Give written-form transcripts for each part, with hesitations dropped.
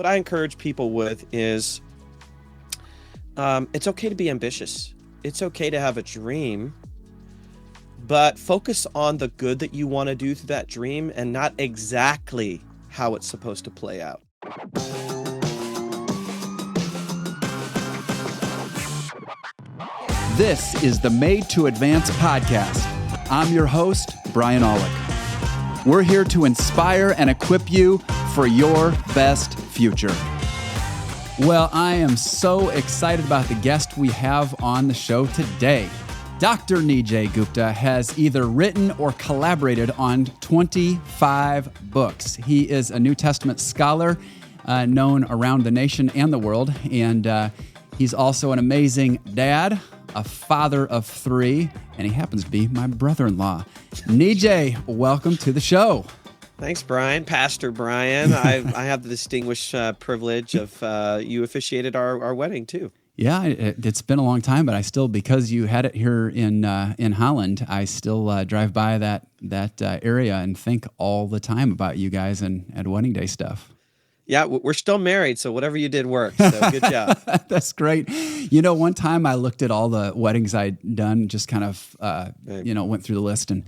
what I encourage people with is it's okay to be ambitious. It's okay to have a dream, but focus on the good that you want to do through that dream and not exactly how it's supposed to play out. This is the Made to Advance podcast. I'm your host, Brian Aulick. We're here to inspire and equip you for your best future. Well, I am so excited about the guest we have on the show today. Dr. Nijay Gupta has either written or collaborated on 25 books. He is a New Testament scholar known around the nation and the world, and he's also an amazing dad, a father of 3, and he happens to be my brother-in-law. Nijay, welcome to the show. Thanks, Brian. Pastor Brian. I have the distinguished privilege of you officiated our wedding too. Yeah, it's been a long time, but I still, because you had it here in Holland, I still drive by that area and think all the time about you guys and wedding day stuff. Yeah, we're still married, so whatever you did worked. So good job. That's great. You know, one time I looked at all the weddings I'd done, just kind of, went through the list and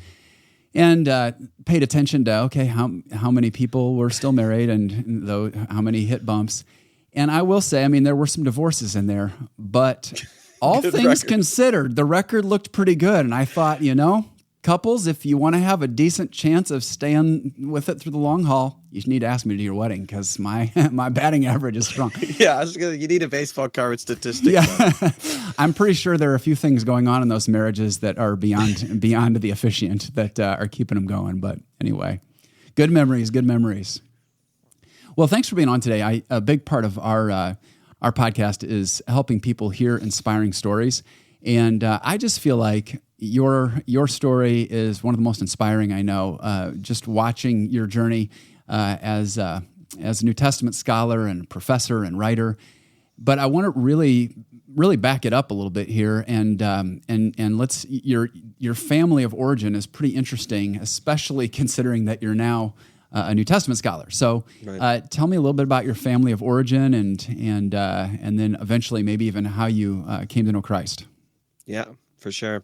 paid attention to, okay, how many people were still married and how many hit bumps. And I will say, I mean, there were some divorces in there, but all things considered, the record looked pretty good. And I thought, couples, if you want to have a decent chance of staying with it through the long haul, you need to ask me to do your wedding because my batting average is strong. Yeah, you need a baseball card statistic. Yeah. I'm pretty sure there are a few things going on in those marriages that are beyond the officiant that are keeping them going. But anyway, good memories. Well, thanks for being on today. A big part of our podcast is helping people hear inspiring stories, and I just feel like your story is one of the most inspiring I know. Just watching your journey as a New Testament scholar and professor and writer, but I want to really back it up a little bit here, and let's your family of origin is pretty interesting, especially considering that you're now a New Testament scholar. So right. Tell me a little bit about your family of origin and then eventually maybe even how you came to know Christ. Yeah, for sure.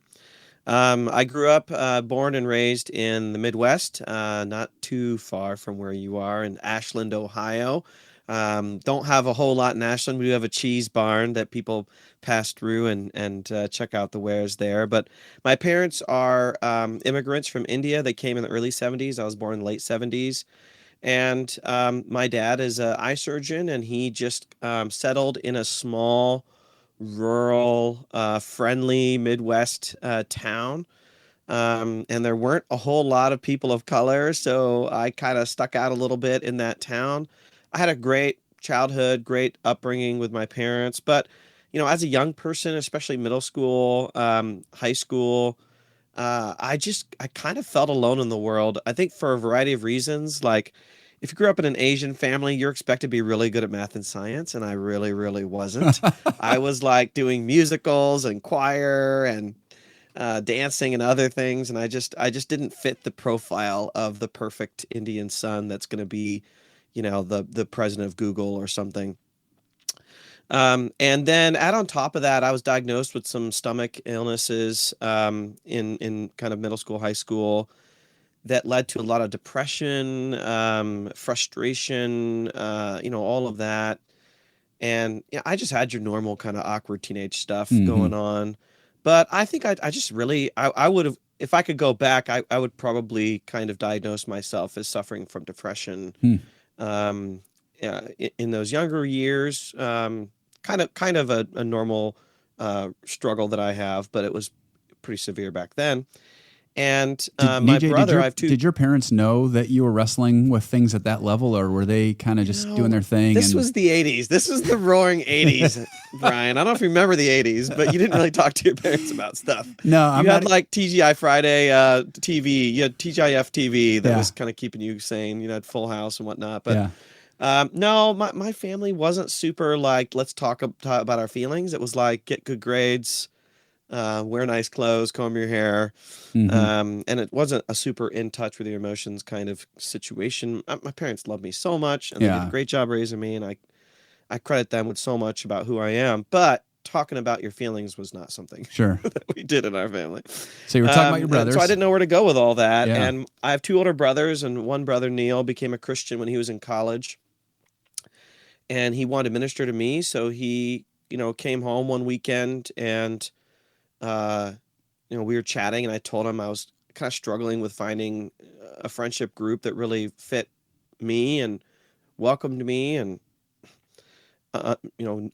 I grew up, born and raised in the Midwest, not too far from where you are in Ashland, Ohio. Don't have a whole lot in Ashland. We do have a cheese barn that people pass through and check out the wares there. But my parents are immigrants from India. They came in the early 70s. I was born in the late 70s. And my dad is an eye surgeon, and he just settled in a small, rural, friendly Midwest town. And there weren't a whole lot of people of color, so I kind of stuck out a little bit in that town. I had a great childhood, great upbringing with my parents, but as a young person, especially middle school, high school, I kind of felt alone in the world. I think for a variety of reasons. Like, if you grew up in an Asian family, you're expected to be really good at math and science, and I really, really wasn't. I was like doing musicals and choir and dancing and other things, and I just didn't fit the profile of the perfect Indian son that's going to be, the president of Google or something. And then add on top of that, I was diagnosed with some stomach illnesses in kind of middle school, high school, that led to a lot of depression, frustration, all of that. And I just had your normal kind of awkward teenage stuff going on. But I think I just really, I would have, if I could go back, I would probably kind of diagnose myself as suffering from depression in those younger years. Kind of a normal struggle that I have, but it was pretty severe back then. And my brother, did your parents know that you were wrestling with things at that level, or were they kind of just doing their thing? This was the 80s. This was the roaring 80s, Brian. I don't know if you remember the 80s, but you didn't really talk to your parents about stuff. No, you had like TGI Friday TV. You had TGIF TV that was kind of keeping you sane. You had Full House and whatnot. But no, my family wasn't super like, let's talk about our feelings. It was like, get good grades, wear nice clothes, comb your hair. Mm-hmm. And it wasn't a super in touch with your emotions kind of situation. My parents loved me so much, and they did a Yeah. great job raising me, and I credit them with so much about who I am. But talking about your feelings was not something Sure. that we did in our family. So you were talking about your And so I brothers. didn't know where to go with all that. Yeah. And I have two older brothers, and one brother, Neil, became a Christian when he was in college, and he wanted to minister to me. So he, came home one weekend, and uh, we were chatting, and I told him I was kind of struggling with finding a friendship group that really fit me and welcomed me and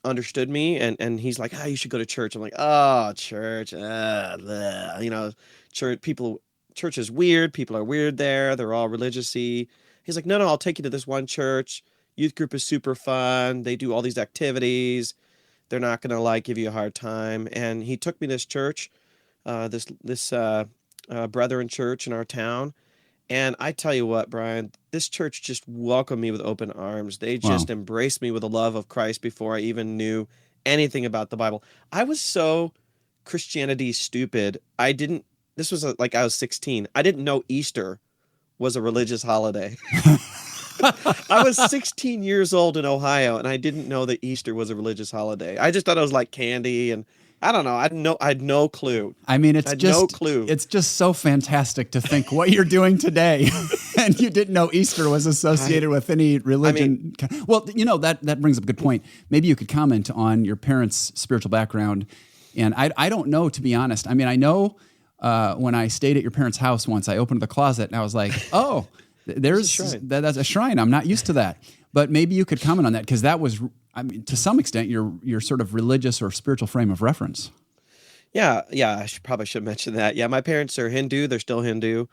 understood me, and he's like, you should go to church. I'm like, oh, church, bleh. Church is weird. People are weird there. They're all religious-y. He's like, no, I'll take you to this one church. Youth group is super fun. They do all these activities. They're not gonna give you a hard time. And he took me to this church, this Brethren church in our town. And I tell you what, Brian, this church just welcomed me with open arms. They Wow. just embraced me with the love of Christ before I even knew anything about the Bible. I was so Christianity stupid. This was like I was 16. I didn't know Easter was a religious holiday. I was 16 years old in Ohio, and I didn't know that Easter was a religious holiday. I just thought it was like candy, and I don't know. I had no clue. I mean, I had no clue. it's just so fantastic to think what you're doing today, and you didn't know Easter was associated with any religion. Well, that brings up a good point. Maybe you could comment on your parents' spiritual background, and I don't know, to be honest. I mean, I know when I stayed at your parents' house once, I opened the closet and I was like, oh, that's a shrine. I'm not used to that. But maybe you could comment on that, because that was, I mean, to some extent, your sort of religious or spiritual frame of reference. Yeah. I probably should mention that. Yeah, my parents are Hindu. They're still Hindu.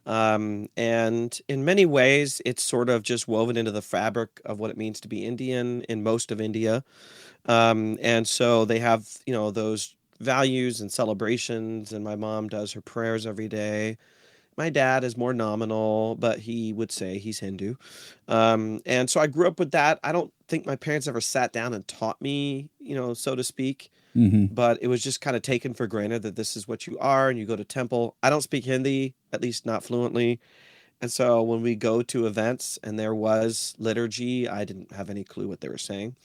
And in many ways, it's sort of just woven into the fabric of what it means to be Indian in most of India. And so they have, those values and celebrations, and my mom does her prayers every day. My dad is more nominal, but he would say he's Hindu. And so I grew up with that. I don't think my parents ever sat down and taught me, so to speak, Mm-hmm. but it was just kind of taken for granted that this is what you are, and you go to temple. I don't speak Hindi, at least not fluently. And so when we go to events and there was liturgy, I didn't have any clue what they were saying.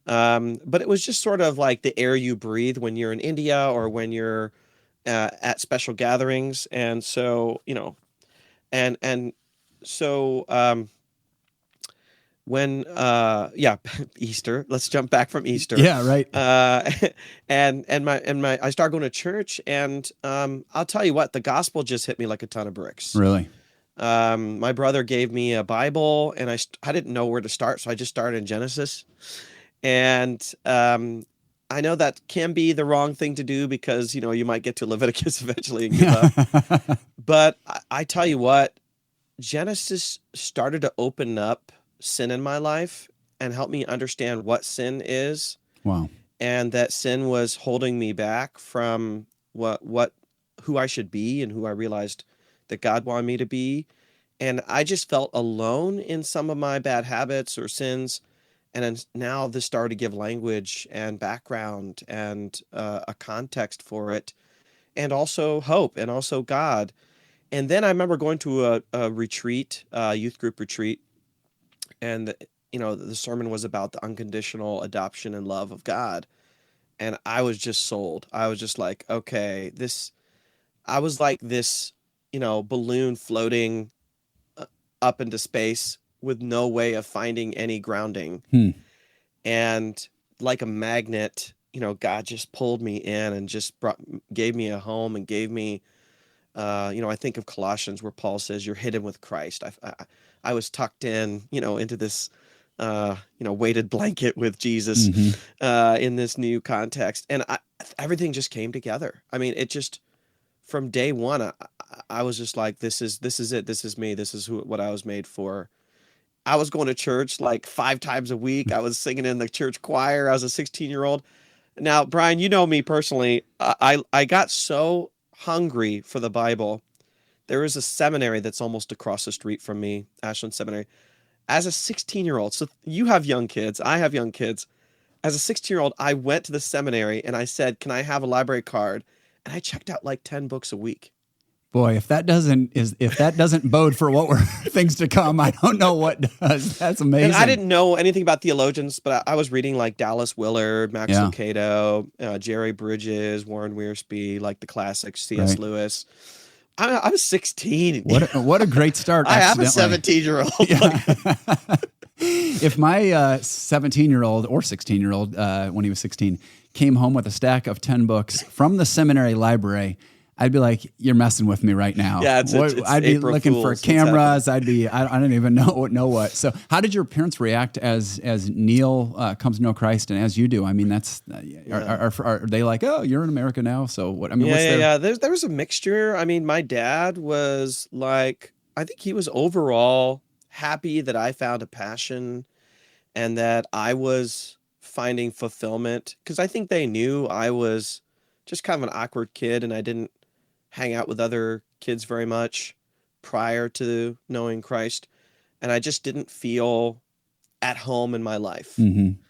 But it was just sort of like the air you breathe when you're in India or when you're at special gatherings. And so, and so when Easter, let's jump back from Easter. Yeah, right. And I started going to church, and I'll tell you what, the gospel just hit me like a ton of bricks. Really? My brother gave me a Bible, and I didn't know where to start, so I just started in Genesis. And I know that can be the wrong thing to do, because you might get to Leviticus eventually and give up. But I tell you what, Genesis started to open up sin in my life and help me understand what sin is. Wow. And that sin was holding me back from who I should be and who I realized that God wanted me to be. And I just felt alone in some of my bad habits or sins. And then now this started to give language and background and a context for it, and also hope, and also God. And then I remember going to a retreat, youth group retreat, and the sermon was about the unconditional adoption and love of God. And I was just sold. I was just like, okay, I was like this, balloon floating up into space with no way of finding any grounding. And like a magnet, God just pulled me in and just gave me a home, and gave me, I think of Colossians where Paul says, you're hidden with Christ. I was tucked in, into this, weighted blanket with Jesus, in this new context. And everything just came together. I mean, it just, from day one, I was just like, this is it. This is me. This is what I was made for. I was going to church like 5 times a week. I was singing in the church choir. I was a 16-year-old. Now, Brian, you know me personally. I got so hungry for the Bible. There is a seminary that's almost across the street from me, Ashland Seminary. As a 16-year-old, so you have young kids, I have young kids. As a 16-year-old, I went to the seminary and I said, can I have a library card? and I checked out like 10 books a week. Boy, if that doesn't bode for what were things to come, I don't know what does. That's amazing. And I didn't know anything about theologians, but I was reading like Dallas Willard, Max Lucado, Jerry Bridges, Warren Wiersbe, like the classics, C.S. Lewis. I was 16. What a great start! I have a 17-year-old. Yeah. If my 17-year-old or 16-year-old, when he was 16, came home with a stack of 10 books from the seminary library, I'd be like, "You're messing with me right now." Yeah, it's I'd be April looking Fools. for cameras. I don't even know what. So, how did your parents react as Neil comes to know Christ and as you do? I mean, that's are they like, "Oh, you're in America now"? So what? I mean, yeah. There was a mixture. I mean, my dad was like, I think he was overall happy that I found a passion and that I was finding fulfillment, because I think they knew I was just kind of an awkward kid and I didn't hang out with other kids very much prior to knowing Christ, and I just didn't feel at home in my life. Mm-hmm.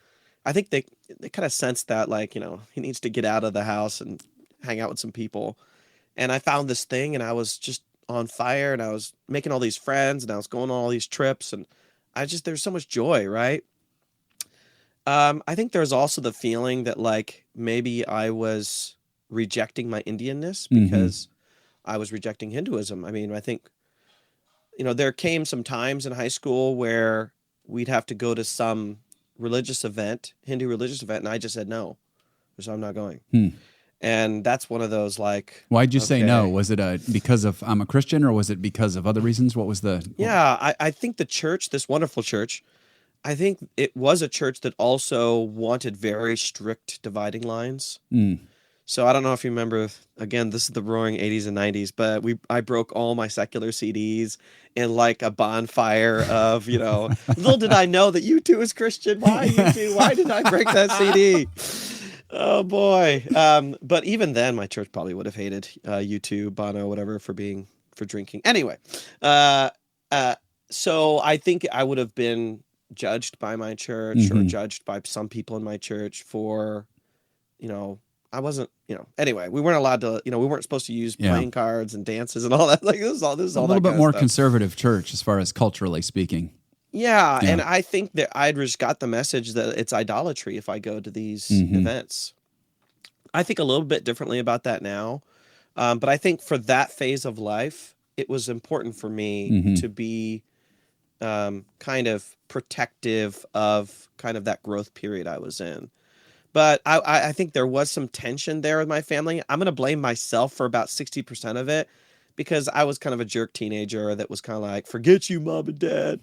I think they kind of sensed that, like, he needs to get out of the house and hang out with some people. And I found this thing and I was just on fire and I was making all these friends and I was going on all these trips and there's so much joy, right? I think there's also the feeling that like maybe I was rejecting my Indianness because I was rejecting Hinduism. I mean, I think, there came some times in high school where we'd have to go to some religious event, Hindu religious event, and I just said no, so I'm not going. And that's one of those like. Why'd you say no? Was it because of I'm a Christian, or was it because of other reasons? What was the? Yeah, I think the church, this wonderful church, I think it was a church that also wanted very strict dividing lines. So I don't know if you remember, again, this is the roaring 80s and 90s, but I broke all my secular CDs in like a bonfire of, little did I know that U2 is Christian. Why U2? Why did I break that CD? Oh boy. But even then my church probably would have hated U2, Bono, whatever, for drinking. Anyway. So I think I would have been judged by my church or judged by some people in my church for, I wasn't, anyway, we weren't allowed to, we weren't supposed to use playing cards and dances and all that. Like this is all a little bit more conservative church as far as culturally speaking. Yeah. And I think that I just got the message that it's idolatry if I go to these events. I think a little bit differently about that now. But I think for that phase of life, it was important for me to be kind of protective of kind of that growth period I was in. But I think there was some tension there with my family. I'm going to blame myself for about 60% of it because I was kind of a jerk teenager that was kind of like, forget you, mom and dad.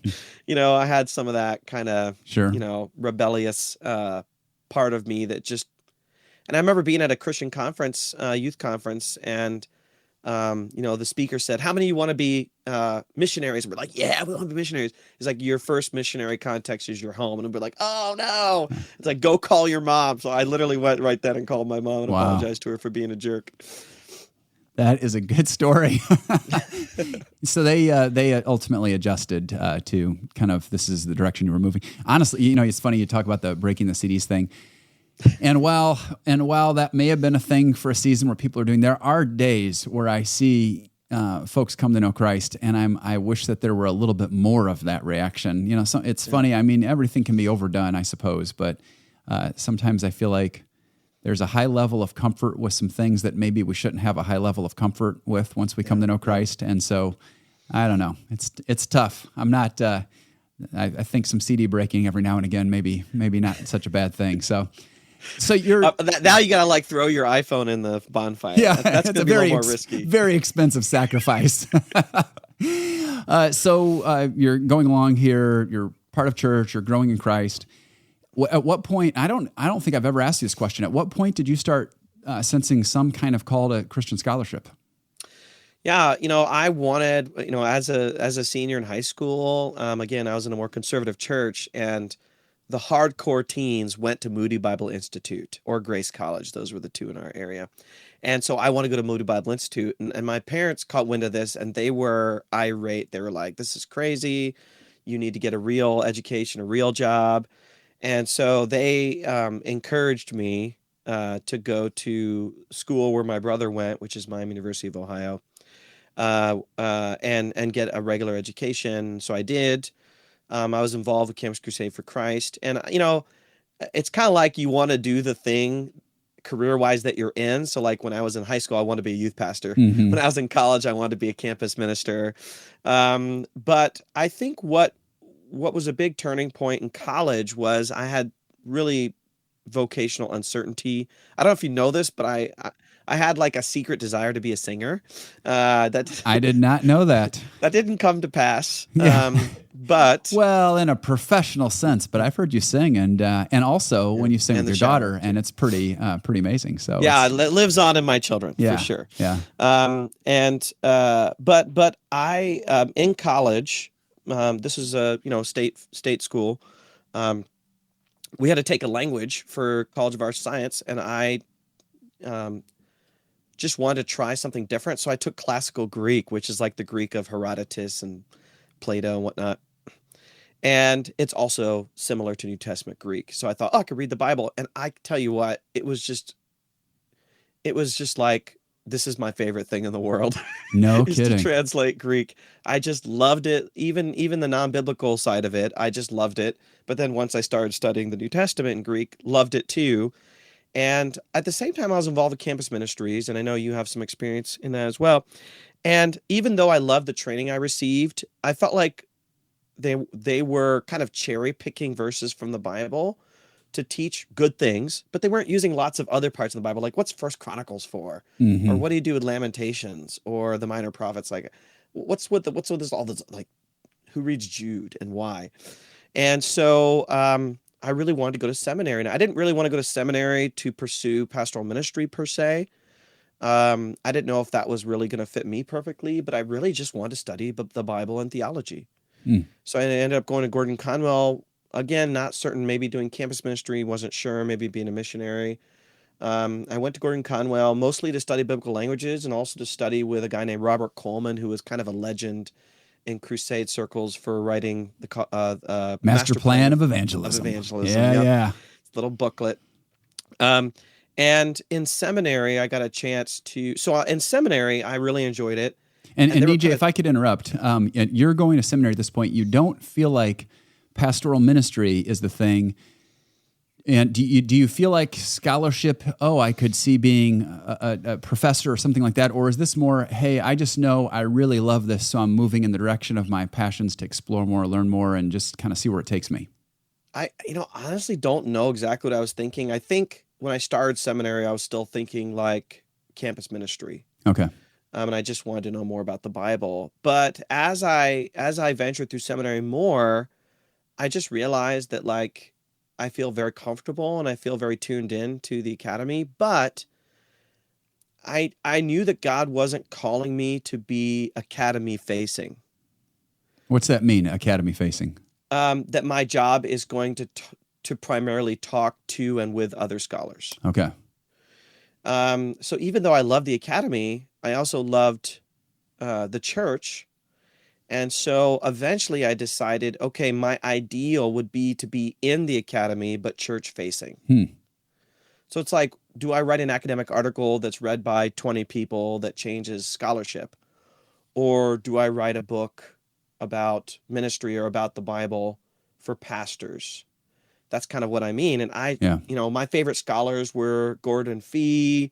I had some of that kind of, rebellious part of me that just, and I remember being at a Christian conference, youth conference, and the speaker said, how many of you want to be missionaries? And we're like, yeah, we want to be missionaries. He's like, your first missionary context is your home. And we're like, oh no. It's like, go call your mom. So I literally went right then and called my mom and apologized to her for being a jerk. That is a good story. So they ultimately adjusted to kind of, this is the direction you were moving. Honestly, it's funny you talk about the breaking the CDs thing. And while that may have been a thing for a season where people are doing, there are days where I see folks come to know Christ, and I wish that there were a little bit more of that reaction. So it's funny. I mean, everything can be overdone, I suppose, but sometimes I feel like there's a high level of comfort with some things that maybe we shouldn't have a high level of comfort with once we come to know Christ. And so, I don't know. It's tough. I'm not. I think some CD breaking every now and again, maybe not such a bad thing. So you're now you gotta like throw your iPhone in the bonfire. Yeah, that's gonna be a little more risky. Very expensive sacrifice. So you're going along here. You're part of church. You're growing in Christ. At what point? I don't think I've ever asked you this question. At what point did you start sensing some kind of call to Christian scholarship? Yeah, I wanted, as a senior in high school. Again, I was in a more conservative church, and the hardcore teens went to Moody Bible Institute or Grace College. Those were the two in our area. And so I want to go to Moody Bible Institute. And my parents caught wind of this, and they were irate. They were like, this is crazy. You need to get a real education, a real job. And so they encouraged me to go to school where my brother went, which is Miami University of Ohio, and get a regular education. So I did. I was involved with Campus Crusade for Christ, and it's kind of like you want to do the thing career-wise that you're in. So like when I was in high school, I wanted to be a youth pastor. Mm-hmm. When I was in college, I wanted to be a campus minister. But I think what was a big turning point in college was I had really vocational uncertainty. I don't know if you know this, but I had like a secret desire to be a singer. That I did not know that. That didn't come to pass. Yeah. But well, in a professional sense, but I've heard you sing, and also when you sing with your daughter, and it's pretty amazing. So yeah, it lives on in my children for sure. Yeah. But I in college, this is a state school. We had to take a language for College of Arts Science, and I just wanted to try something different. So I took classical Greek, which is like the Greek of Herodotus and Plato and whatnot. And it's also similar to New Testament Greek. So I thought, I could read the Bible. And I tell you what, it was just like, this is my favorite thing in the world. No is kidding. To translate Greek. I just loved it. Even the non-biblical side of it, I just loved it. But then once I started studying the New Testament in Greek, loved it too. And at the same time, I was involved with campus ministries, and I know you have some experience in that as well. And even though I loved the training I received, I felt like they were kind of cherry picking verses from the Bible to teach good things, but they weren't using lots of other parts of the Bible, like what's First Chronicles for, Mm-hmm. or what do you do with Lamentations or the Minor Prophets? Like, what's with this all this, like, who reads Jude and why? And so I really wanted to go to seminary, and I didn't really want to go to seminary to pursue pastoral ministry per se. I didn't know if that was really going to fit me perfectly, but I really just wanted to study the Bible and theology. So I ended up going to Gordon Conwell. Again, not certain, maybe doing campus ministry, wasn't sure, maybe being a missionary. I went to Gordon Conwell mostly to study biblical languages and also to study with a guy named Robert Coleman, who was kind of a legend in crusade circles for writing the Master Plan of Evangelism. Yeah. Little booklet. And in seminary, I got a chance to. So in seminary, I really enjoyed it. And Nijay, if I could interrupt, you're going to seminary at this point. You don't feel like pastoral ministry is the thing. And do you feel like scholarship, I could see being a professor or something like that? Or is this more, hey, I just know I really love this, so I'm moving in the direction of my passions to explore more, learn more, and just kind of see where it takes me? I honestly don't know exactly what I was thinking. I think when I started seminary, I was still thinking like campus ministry. Okay. And I just wanted to know more about the Bible. But as I ventured through seminary more, I just realized that like I feel very comfortable and I feel very tuned in to the academy. But I knew that God wasn't calling me to be academy facing. What's that mean, academy facing? That my job is going to primarily talk to and with other scholars. Okay. So even though I loved the academy, I also loved the church. And so eventually I decided, okay, my ideal would be to be in the academy, but church facing. So it's like, do I write an academic article that's read by 20 people that changes scholarship? Or do I write a book about ministry or about the Bible for pastors? That's kind of what I mean. And my favorite scholars were Gordon Fee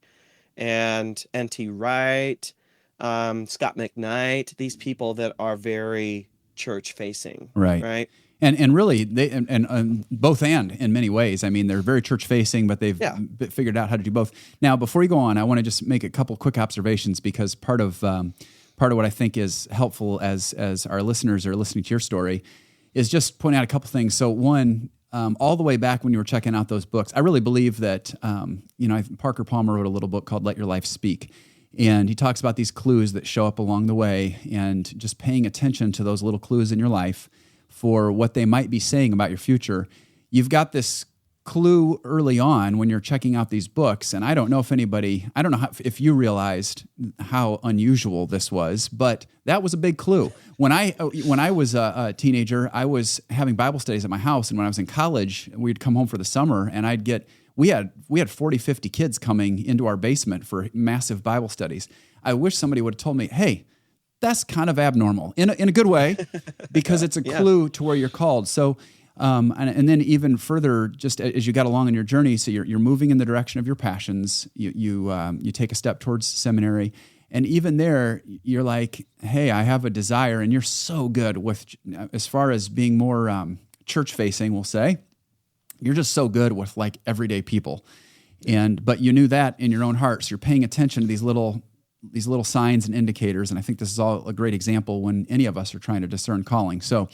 and N.T. Wright, Scott McKnight, these people that are very church facing. Right. And really, they and both and in many ways. I mean, they're very church facing, but they've figured out how to do both. Now, before you go on, I want to just make a couple quick observations because part of what I think is helpful as our listeners are listening to your story is just point out a couple things. So one, all the way back when you were checking out those books, I really believe that Parker Palmer wrote a little book called "Let Your Life Speak." And he talks about these clues that show up along the way and just paying attention to those little clues in your life for what they might be saying about your future. You've got this clue early on when you're checking out these books, and I don't know if you realized how unusual this was, but that was a big clue. When I was a teenager, I was having Bible studies at my house, and when I was in college, we'd come home for the summer, and we had 40, 50 kids coming into our basement for massive Bible studies. I wish somebody would have told me, hey, that's kind of abnormal in a good way, because it's a clue to where you're called. So, and then even further, just as you got along in your journey, so you're moving in the direction of your passions. You take a step towards seminary, and even there, you're like, hey, I have a desire, and you're so good with, as far as being more church facing, we'll say, you're just so good with like everyday people, but you knew that in your own heart, so you're paying attention to these little signs and indicators. And I think this is all a great example when any of us are trying to discern calling. So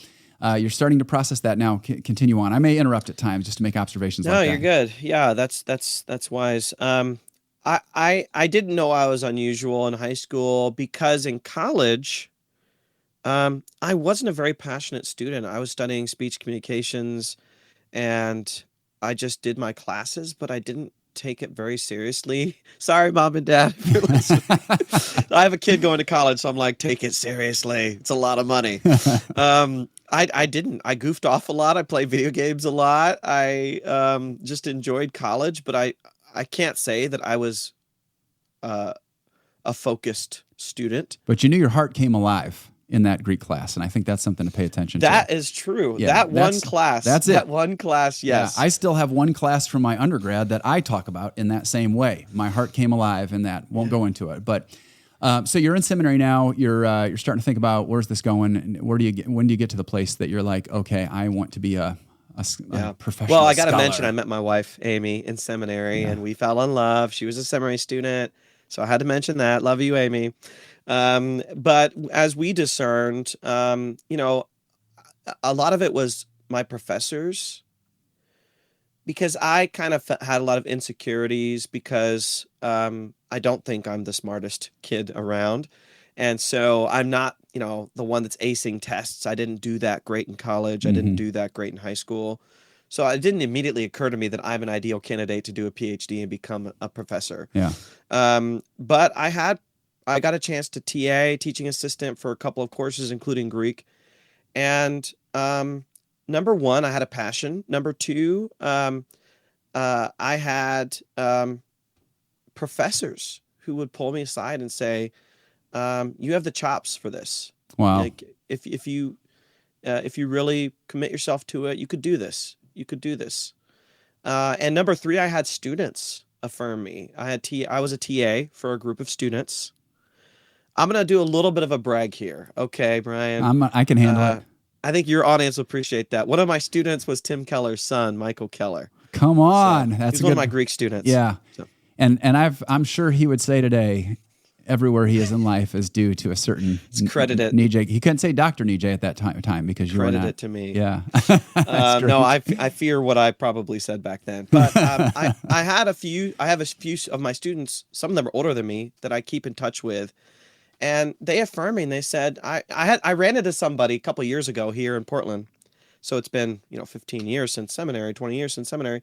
you're starting to process that now. Continue on. I may interrupt at times just to make observations. No, you're good. Yeah, that's wise. I didn't know I was unusual in high school because in college, I wasn't a very passionate student. I was studying speech communications, and I just did my classes, but I didn't take it very seriously. Sorry, Mom and Dad, if you're listening. I have a kid going to college, so I'm like, take it seriously. It's a lot of money. I didn't. I goofed off a lot. I played video games a lot. I just enjoyed college, but I can't say that I was a focused student. But you knew your heart came alive in that Greek class, and I think that's something to pay attention to. That is true. Yeah, that one class. That's it. That one class, yes. Yeah, I still have one class from my undergrad that I talk about in that same way. My heart came alive in that. Won't go into it. But so you're in seminary now. You're starting to think about, where's this going? When do you get to the place that you're like, okay, I want to be a professional Well, I got to scholar. mention, I met my wife, Amy, in seminary, and we fell in love. She was a seminary student, so I had to mention that. Love you, Amy. But as we discerned, a lot of it was my professors, because I kind of had a lot of insecurities because I don't think I'm the smartest kid around. And so I'm not, the one that's acing tests. I didn't do that great in college. I didn't do that great in high school. So it didn't immediately occur to me that I'm an ideal candidate to do a PhD and become a professor. Yeah. But I got a chance to TA, teaching assistant, for a couple of courses, including Greek. And number one, I had a passion. Number two, I had professors who would pull me aside and say, you have the chops for this. Wow. Like, if you really commit yourself to it, you could do this. You could do this. And number three, I had students affirm me. I was a TA for a group of students. I'm going to do a little bit of a brag here. Okay, Brian. I can handle it. I think your audience will appreciate that. One of my students was Tim Keller's son, Michael Keller. Come on. So That's he's one of my Greek students. Yeah. So. And I'm sure he would say today, everywhere he is in life is due to a certain credit. Nijay. He couldn't say Dr. Nijay at that time because you were not. Credit it to me. Yeah. No, I fear what I probably said back then. But I have a few of my students, some of them are older than me, that I keep in touch with. And they affirmed me, and they said, I ran into somebody a couple of years ago here in Portland. So it's been, 15 years since seminary, 20 years since seminary.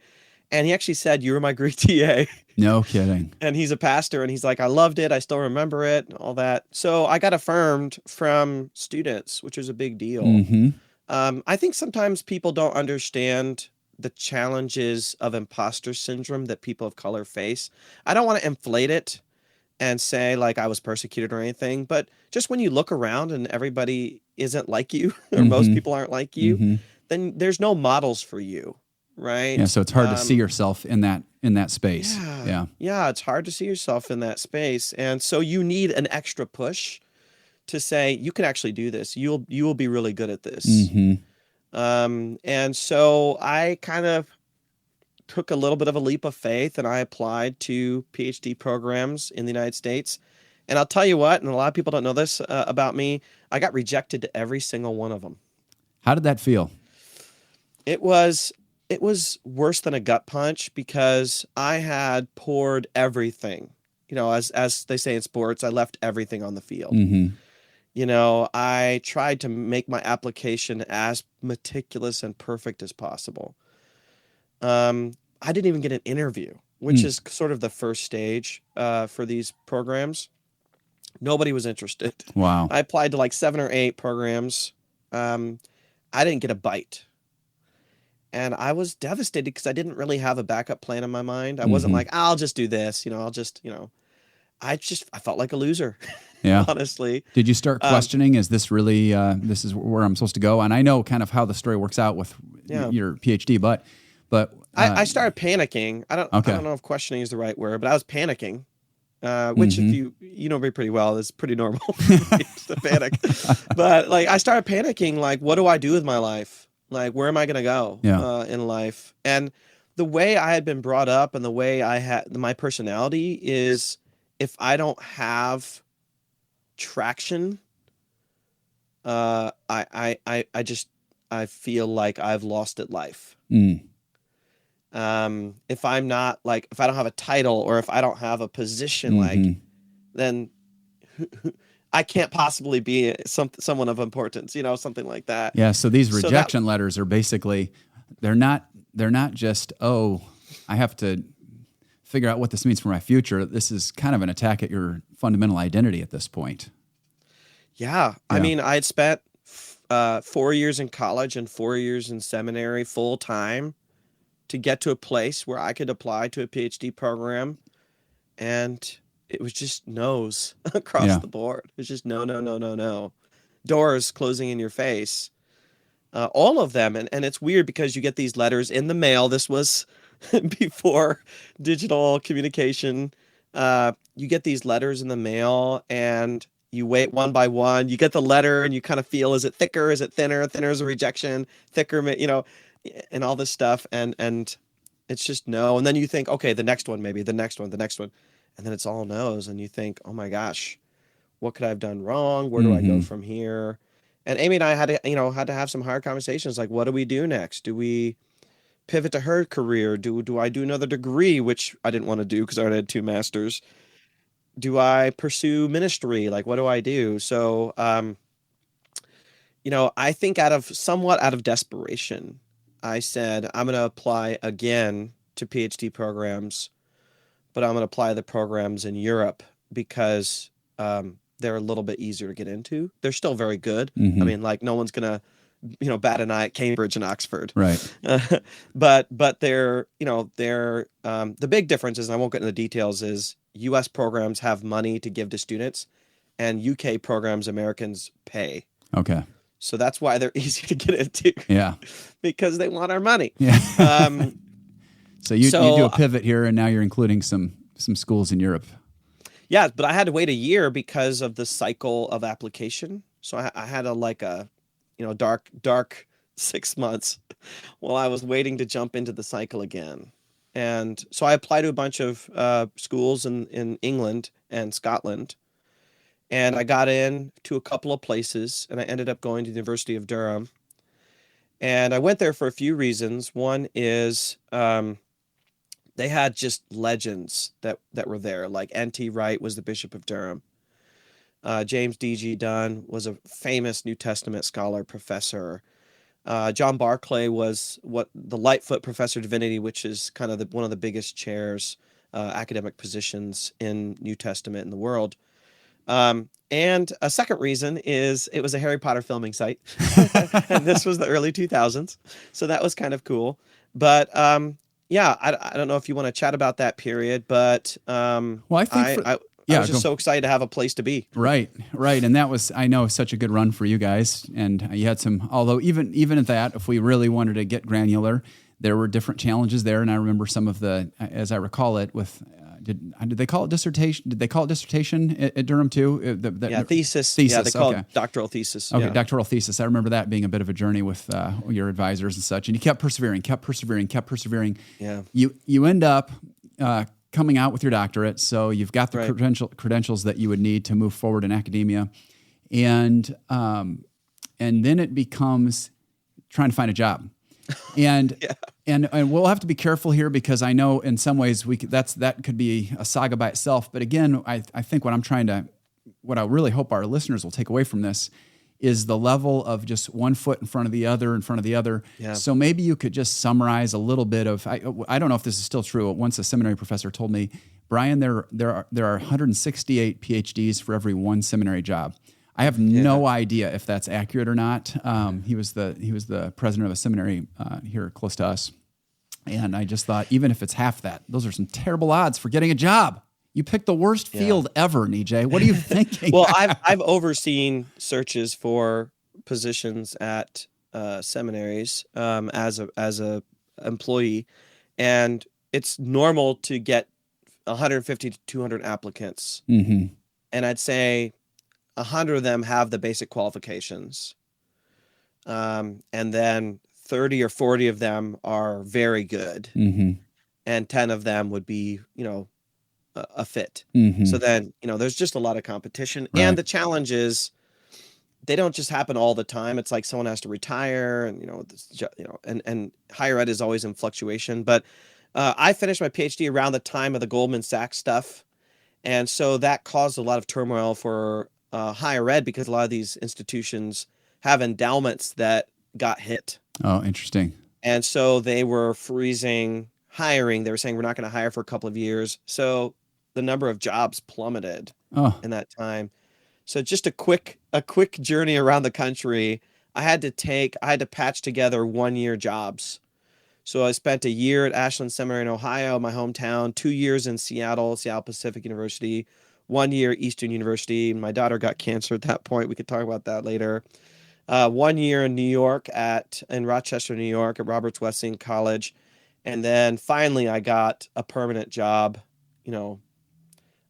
And he actually said, you were my Greek TA. No kidding. And he's a pastor, and he's like, I loved it. I still remember it, and all that. So I got affirmed from students, which is a big deal. Mm-hmm. I think sometimes people don't understand the challenges of imposter syndrome that people of color face. I don't want to inflate it and say like I was persecuted or anything, but just when you look around and everybody isn't like you, or most people aren't like you, then there's no models for you, right? Yeah, so it's hard to see yourself in that space. Yeah, it's hard to see yourself in that space, and so you need an extra push to say you can actually do this. You will be really good at this. And so I kind of took a little bit of a leap of faith, and I applied to PhD programs in the United States. And I'll tell you what, and a lot of people don't know this about me, I got rejected to every single one of them. How did that feel? It was worse than a gut punch, because I had poured everything. As they say in sports, I left everything on the field. I tried to make my application as meticulous and perfect as possible. I didn't even get an interview, which is sort of the first stage for these programs. Nobody was interested. Wow. I applied to like 7 or 8 programs. I didn't get a bite. And I was devastated because I didn't really have a backup plan in my mind. I wasn't like, I'll just do this, I'll just, I felt like a loser, Yeah. honestly. Did you start questioning, is this really, this is where I'm supposed to go? And I know kind of how the story works out with your PhD, but I started panicking. I don't know if questioning is the right word, but I was panicking, which if you know me pretty well, is pretty normal to panic. But like, I started panicking, like, what do I do with my life? Like, where am I going to go in life? And the way I had been brought up and the way I had my personality is, if I don't have traction, I feel like I've lost at life. If I'm not like, if I don't have a title or if I don't have a position, then I can't possibly be someone of importance, something like that. Yeah. So these rejection letters are basically, they're not just, oh, I have to figure out what this means for my future. This is kind of an attack at your fundamental identity at this point. Yeah. I mean, I had spent 4 years in college and 4 years in seminary full time to get to a place where I could apply to a PhD program, and it was just no's across the board. It was just no. Doors closing in your face. All of them. And it's weird because you get these letters in the mail. This was before digital communication. You get these letters in the mail and you wait one by one. You get the letter and you kind of feel, is it thicker? Is it thinner? Thinner is a rejection. Thicker, and all this stuff. And it's just no. And then you think, okay, the next one, maybe the next one. And then it's all no's, and you think, oh my gosh, what could I have done wrong? Where do I go from here? And Amy and I had to have some hard conversations, like, what do we do next? Do we pivot to her career? Do I do another degree, which I didn't want to do because I already had 2 masters? Do I pursue ministry? Like, what do I do? So, I think somewhat out of desperation, I said, I'm going to apply again to PhD programs, but I'm going to apply the programs in Europe because they're a little bit easier to get into. They're still very good. I mean, like, no one's going to, bat an eye at Cambridge and Oxford. Right. But they're, the big difference is, and I won't get into the details, is U.S. programs have money to give to students, and U.K. programs Americans pay. Okay. So that's why they're easy to get into. Yeah. Because they want our money. Yeah. So you do a pivot here, and now you're including some schools in Europe. Yeah, but I had to wait a year because of the cycle of application. So I had a dark 6 months while I was waiting to jump into the cycle again. And so I applied to a bunch of schools in England and Scotland, and I got in to a couple of places, and I ended up going to the University of Durham. And I went there for a few reasons. One is they had just legends that were there. Like N.T. Wright was the Bishop of Durham. James D.G. Dunn was a famous New Testament scholar, professor. John Barclay was the Lightfoot Professor of Divinity, which is kind of one of the biggest chairs, academic positions in New Testament in the world. And a second reason is it was a Harry Potter filming site, and this was the early 2000s, so that was kind of cool. But yeah, I don't know if you want to chat about that period, but well, I think I was just so excited to have a place to be. Right. And that was, I know, such a good run for you guys. And you had some, although even at that, if we really wanted to get granular, there were different challenges there. And I remember some of the, as I recall it, with, did they call it dissertation? Did they call it dissertation at Durham too? Thesis. Yeah, they call it doctoral thesis. Okay, doctoral thesis. I remember that being a bit of a journey with your advisors and such. And you kept persevering. Yeah. You end up coming out with your doctorate, so you've got the credentials that you would need to move forward in academia, and then it becomes trying to find a job, and we'll have to be careful here because I know in some ways that could be a saga by itself. But again, I think what I really hope our listeners will take away from this is the level of just one foot in front of the other. Yeah. So maybe you could just summarize a little bit of, I don't know if this is still true. Once a seminary professor told me, Brian, there are 168 PhDs for every one seminary job. I have no idea if that's accurate or not. He was the president of a seminary here close to us, and I just thought, even if it's half that, those are some terrible odds for getting a job. You picked the worst field ever, Nijay. What are you thinking? Well, I've overseen searches for positions at seminaries as a employee, and it's normal to get 150 to 200 applicants, and I'd say 100 of them have the basic qualifications, and then 30 or 40 of them are very good, and 10 of them would be, a fit. So then, there's just a lot of competition, and the challenge is they don't just happen all the time. It's like someone has to retire, and and higher ed is always in fluctuation. But I finished my PhD around the time of the Goldman Sachs stuff, and so that caused a lot of turmoil for higher ed, because a lot of these institutions have endowments that got hit. Oh, interesting. And so they were freezing hiring. They were saying, we're not going to hire for a couple of years. So the number of jobs plummeted in that time. So just a quick journey around the country. I had to patch together 1-year jobs. So I spent a year at Ashland Seminary in Ohio, my hometown, 2 years in Seattle Pacific University, 1 year Eastern University. My daughter got cancer at that point. We could talk about that later. 1 year in New York in Rochester, New York at Roberts Wesleyan College. And then finally I got a permanent job,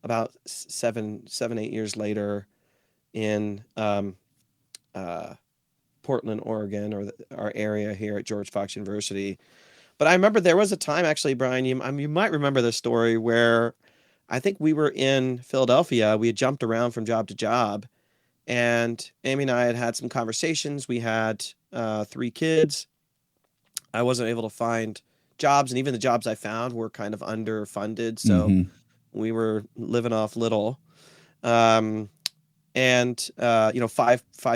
about 8 years later in Portland, Oregon, or our area here at George Fox University. But I remember there was a time, actually, Brian, you might remember this story, where I think we were in Philadelphia. We had jumped around from job to job, and Amy and I had some conversations. We had 3 kids. I wasn't able to find jobs, and even the jobs I found were kind of underfunded. So we were living off little. And 5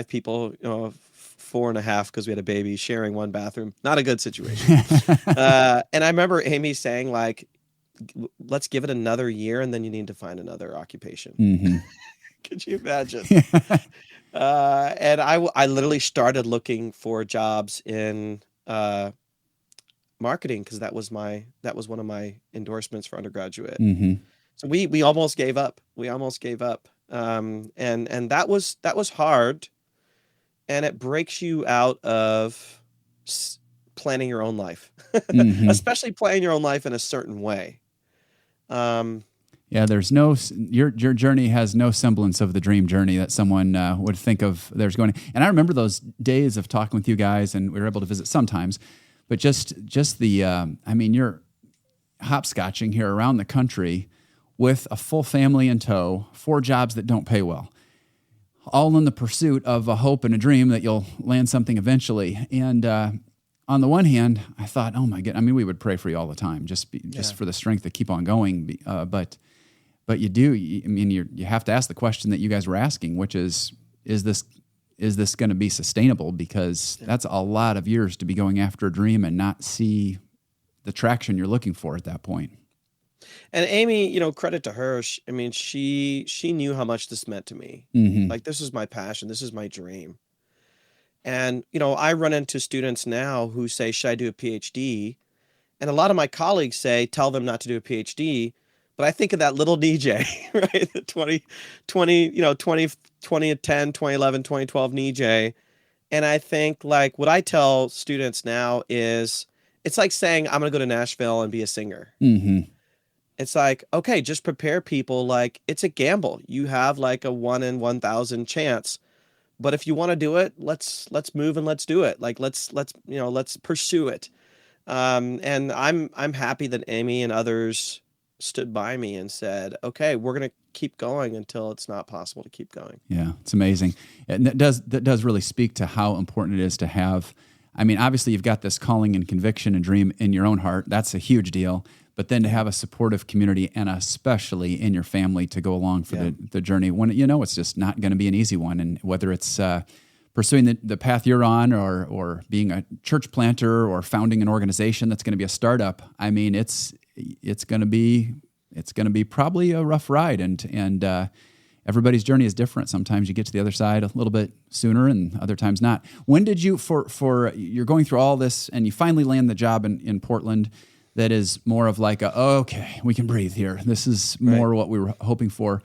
people, 4.5, because we had a baby, sharing one bathroom. Not a good situation. And I remember Amy saying, like, let's give it another year, and then you need to find another occupation. Could you imagine? And I literally started looking for jobs in marketing, because that was one of my endorsements for undergraduate. So we almost gave up. And that was hard, and it breaks you out of planning your own life, especially planning your own life in a certain way. There's your journey has no semblance of the dream journey that someone would think of there's going. And I remember those days of talking with you guys, and we were able to visit sometimes, but just the, you're hopscotching here around the country with a full family in tow, 4 jobs that don't pay well, all in the pursuit of a hope and a dream that you'll land something eventually. And on the one hand, I thought, oh my God, we would pray for you all the time, just for the strength to keep on going. But you have to ask the question that you guys were asking, which is this going to be sustainable? Because that's a lot of years to be going after a dream and not see the traction you're looking for at that point. And Amy, credit to her. She knew how much this meant to me. Like, this is my passion. This is my dream. And, I run into students now who say, should I do a PhD? And a lot of my colleagues say, tell them not to do a PhD. But I think of that little Nijay, right? The 2010, 2011, 2012 Nijay. And I think, like, what I tell students now is, it's like saying, I'm going to go to Nashville and be a singer. It's like, okay, just prepare people. Like, it's a gamble. You have like a 1 in 1,000 chance. But if you want to do it, let's move and let's do it. Like, let's pursue it. And I'm happy that Amy and others stood by me and said, okay, we're going to keep going until it's not possible to keep going. Yeah, it's amazing. And that does really speak to how important it is to have, obviously you've got this calling and conviction and dream in your own heart. That's a huge deal. But then to have a supportive community, and especially in your family, to go along for the journey when it's just not going to be an easy one. And whether it's pursuing the path you're on, or being a church planter, or founding an organization that's going to be a startup, it's going to be probably a rough ride. And everybody's journey is different. Sometimes you get to the other side a little bit sooner and other times not. When did you, for you're going through all this and you finally land the job in Portland that is more of like, okay, we can breathe here. This is more what we were hoping for.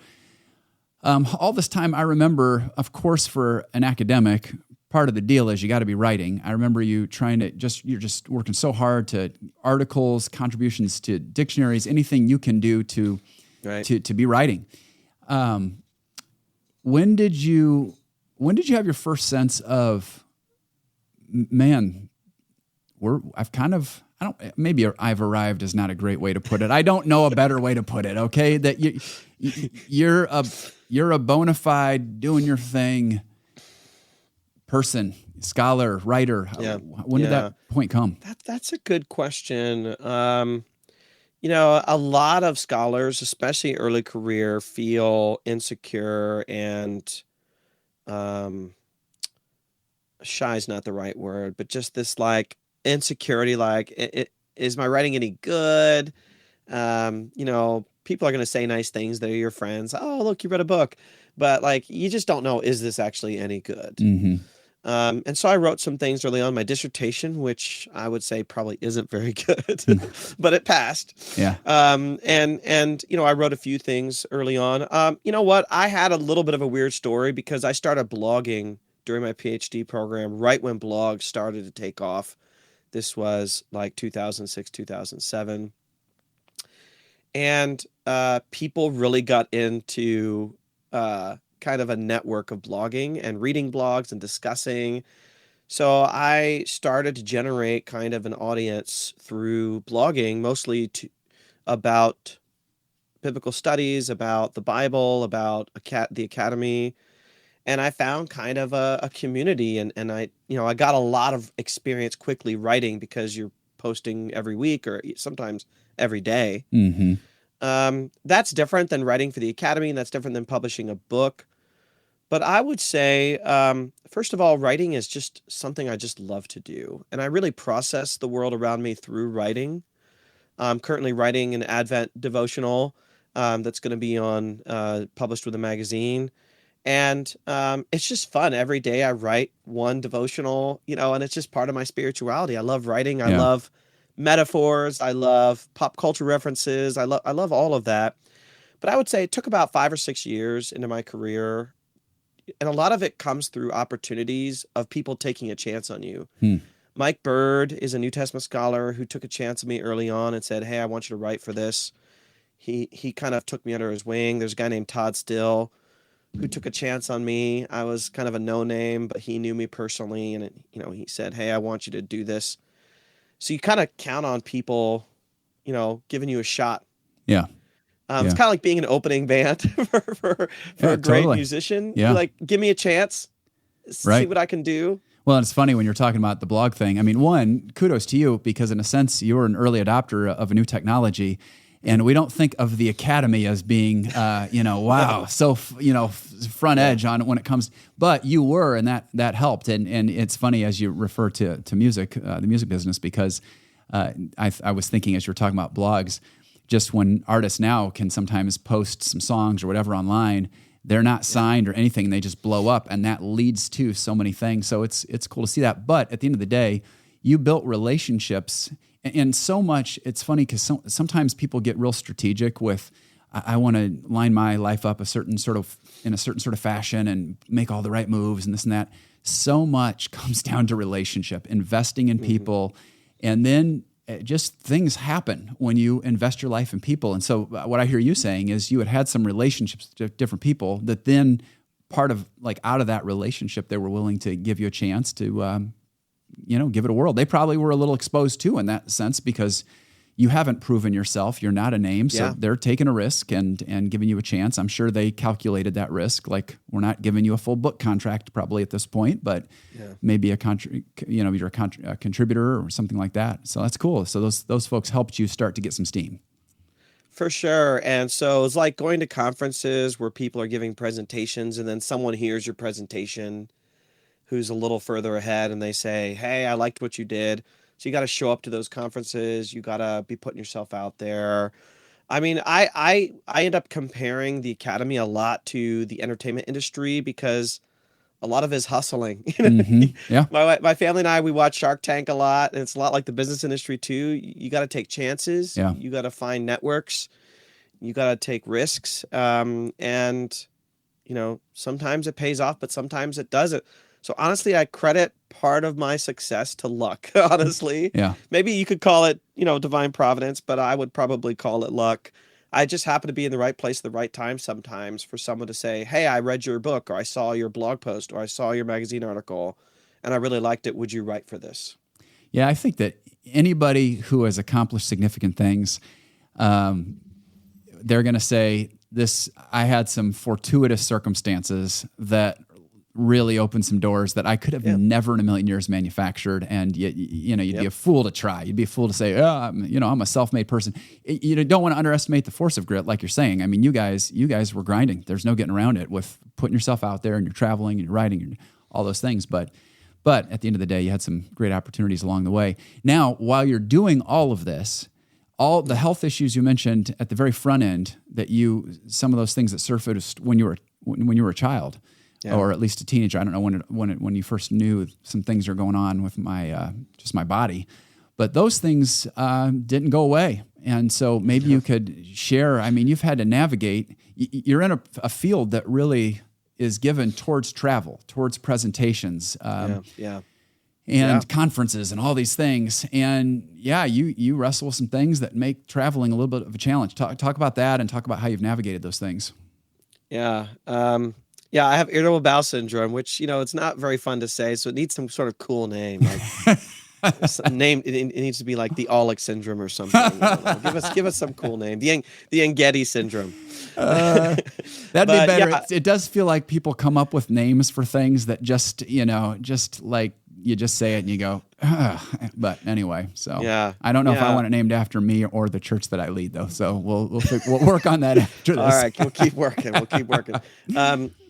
All this time, I remember, of course, for an academic, part of the deal is you got to be writing. I remember you you're just working so hard to articles, contributions to dictionaries, anything you can do to be writing. When did you have your first sense of, man, maybe I've arrived is not a great way to put it. I don't know a better way to put it. Okay. That you're a bona fide doing your thing person, scholar, writer. When did that point come? That's a good question. A lot of scholars, especially early career, feel insecure and shy is not the right word, but just this like insecurity, like is my writing any good? People are going to say nice things. They're your friends. Oh, look, you read a book, but like you just don't know, is this actually any good? Mm-hmm. And so I wrote some things early on my dissertation, which I would say probably isn't very good, but it passed. Yeah. And I wrote a few things early on. You know what? I had a little bit of a weird story because I started blogging during my PhD program, right when blogs started to take off. This was like 2006, 2007. And people really got into kind of a network of blogging and reading blogs and discussing. So I started to generate kind of an audience through blogging, mostly about biblical studies, about the Bible, about the academy. And I found kind of a community, and I got a lot of experience quickly writing because you're posting every week or sometimes every day. Mm-hmm. That's different than writing for the academy, and that's different than publishing a book. But I would say, first of all, writing is just something I just love to do. And I really process the world around me through writing. I'm currently writing an Advent devotional that's going to be published with a magazine. And it's just fun. Every day I write one devotional, and it's just part of my spirituality. I love writing. I love metaphors. I love pop culture references. I love all of that. But I would say it took about 5 or 6 years into my career. And a lot of it comes through opportunities of people taking a chance on you. Mike Bird is a New Testament scholar who took a chance on me early on and said, hey, I want you to write for this. He kind of took me under his wing. There's a guy named Todd Still who took a chance on me. I was kind of a no name, but he knew me personally. And, he said, hey, I want you to do this. So you kind of count on people, giving you a shot. Yeah. It's kind of like being an opening band for a great musician. Yeah. Like, give me a chance, see what I can do. Well, it's funny when you're talking about the blog thing. I mean, one, kudos to you because in a sense, you were an early adopter of a new technology. And we don't think of the academy as being, wow, so, front edge on it when it comes. But you were, and that helped. And it's funny as you refer to music, the music business, because I was thinking as you were talking about blogs, just when artists now can sometimes post some songs or whatever online, they're not signed or anything, and they just blow up, and that leads to so many things. So it's cool to see that. But at the end of the day, you built relationships, and so much. It's funny because sometimes people get real strategic with, I want to line my life up in a certain sort of fashion and make all the right moves and this and that. So much comes down to relationship, investing in people, and then just things happen when you invest your life in people. And so what I hear you saying is you had some relationships with different people that then part of out of that relationship, they were willing to give you a chance to, give it a whirl. They probably were a little exposed too in that sense because you haven't proven yourself. You're not a name. So they're taking a risk and giving you a chance. I'm sure they calculated that risk. Like, we're not giving you a full book contract probably at this point, but maybe you're a contributor or something like that. So that's cool. So those folks helped you start to get some steam. For sure. And so it's like going to conferences where people are giving presentations and then someone hears your presentation who's a little further ahead and they say, hey, I liked what you did. So you got to show up to those conferences. You got to be putting yourself out there. I mean, I end up comparing the academy a lot to the entertainment industry because a lot of it is hustling. Yeah. My family and I, we watch Shark Tank a lot, and it's a lot like the business industry too. You got to take chances. Yeah. You got to find networks. You got to take risks. And sometimes it pays off, but sometimes it doesn't. So honestly, I credit part of my success to luck, honestly. Yeah. Maybe you could call it, divine providence, but I would probably call it luck. I just happen to be in the right place at the right time sometimes for someone to say, "Hey, I read your book, or I saw your blog post, or I saw your magazine article, and I really liked it. Would you write for this?" Yeah, I think that anybody who has accomplished significant things, they're going to say, "This, I had some fortuitous circumstances that really opened some doors that I could have never in a million years manufactured." And you'd be a fool to try. You'd be a fool to say, "Oh, I'm a self-made person." You don't want to underestimate the force of grit, like you're saying. I mean, you guys were grinding. There's no getting around it with putting yourself out there, and you're traveling and you're writing and all those things. But at the end of the day, you had some great opportunities along the way. Now, while you're doing all of this, all the health issues you mentioned at the very front end, some of those things that surfaced when you were a child. Yeah. Or at least a teenager. I don't know when you first knew some things are going on with my just my body, but those things didn't go away. And so maybe you could share. I mean, you've had to navigate. You're in a field that really is given towards travel, towards presentations, and conferences, and all these things. And you wrestle with some things that make traveling a little bit of a challenge. Talk about that, and talk about how you've navigated those things. Yeah. Yeah, I have irritable bowel syndrome, which, it's not very fun to say, so it needs some sort of cool name. Like name it needs to be like the Aulick syndrome or something. Give us some cool name. The Engedi syndrome. That'd be better. Yeah. It does feel like people come up with names for things that just like you just say it and you go, ugh. But anyway, so I don't know if I want it named after me or the church that I lead, though. So we'll work on that after this. All right, we'll keep working.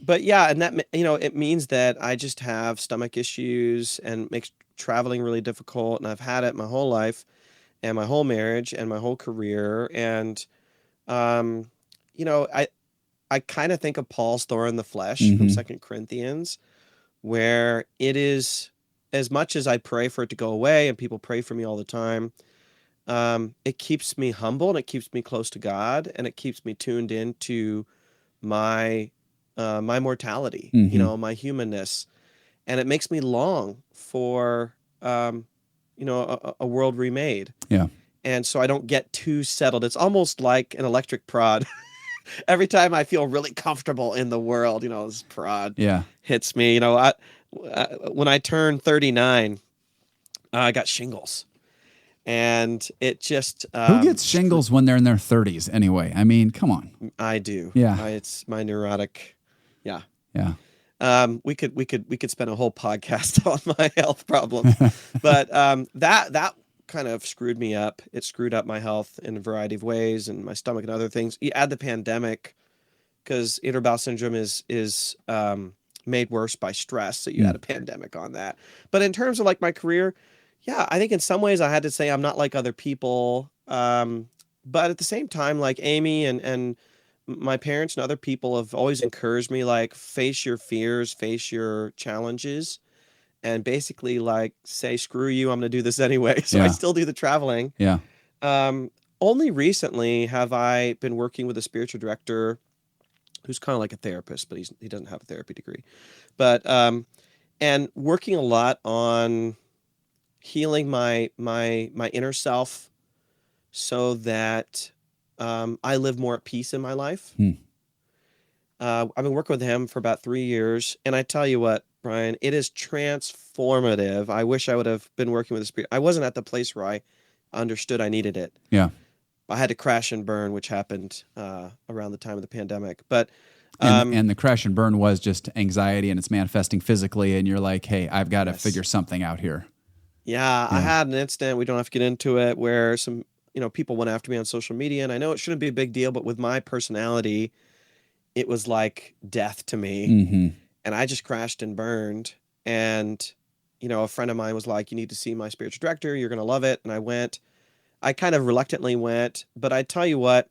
But and that it means that I just have stomach issues and makes traveling really difficult. And I've had it my whole life, and my whole marriage, and my whole career. And I kind of think of Paul's thorn in the flesh from 2 Corinthians, where it is, as much as I pray for it to go away, and people pray for me all the time, it keeps me humble, and it keeps me close to God, and it keeps me tuned into my mortality, my humanness, and it makes me long for a world remade. Yeah. And so I don't get too settled. It's almost like an electric prod. Every time I feel really comfortable in the world, this prod hits me. When I turned 39, I got shingles. And it just... Who gets shingles when they're in their 30s anyway? I mean, come on. I do. Yeah. It's my neurotic... Yeah. Yeah. We could spend a whole podcast on my health problem. But that kind of screwed me up. It screwed up my health in a variety of ways, and my stomach and other things. You add the pandemic, because irritable bowel syndrome is made worse by stress, so you add a pandemic on that. But in terms of like my career, I think in some ways I had to say I'm not like other people. But at the same time, like Amy and my parents and other people have always encouraged me, like, face your fears, face your challenges, and basically like say, screw you, I'm going to do this anyway. So I still do the traveling. Yeah. Only recently have I been working with a spiritual director who's kind of like a therapist, but he doesn't have a therapy degree. But and working a lot on healing my inner self so that I live more at peace in my life. I've been working with him for about 3 years, and I tell you what, Brian, it is transformative. I wish I would have been working with a spirit. I wasn't at the place where I understood I needed it. Yeah. I had to crash and burn, which happened around the time of the pandemic. But and the crash and burn was just anxiety, and it's manifesting physically, and you're like, hey, I've got to figure something out here. Yeah, I had an incident, we don't have to get into it, where some people went after me on social media, and I know it shouldn't be a big deal, but with my personality, it was like death to me. And I just crashed and burned. And, a friend of mine was like, you need to see my spiritual director. You're going to love it. And I went. I kind of reluctantly went. But I tell you what,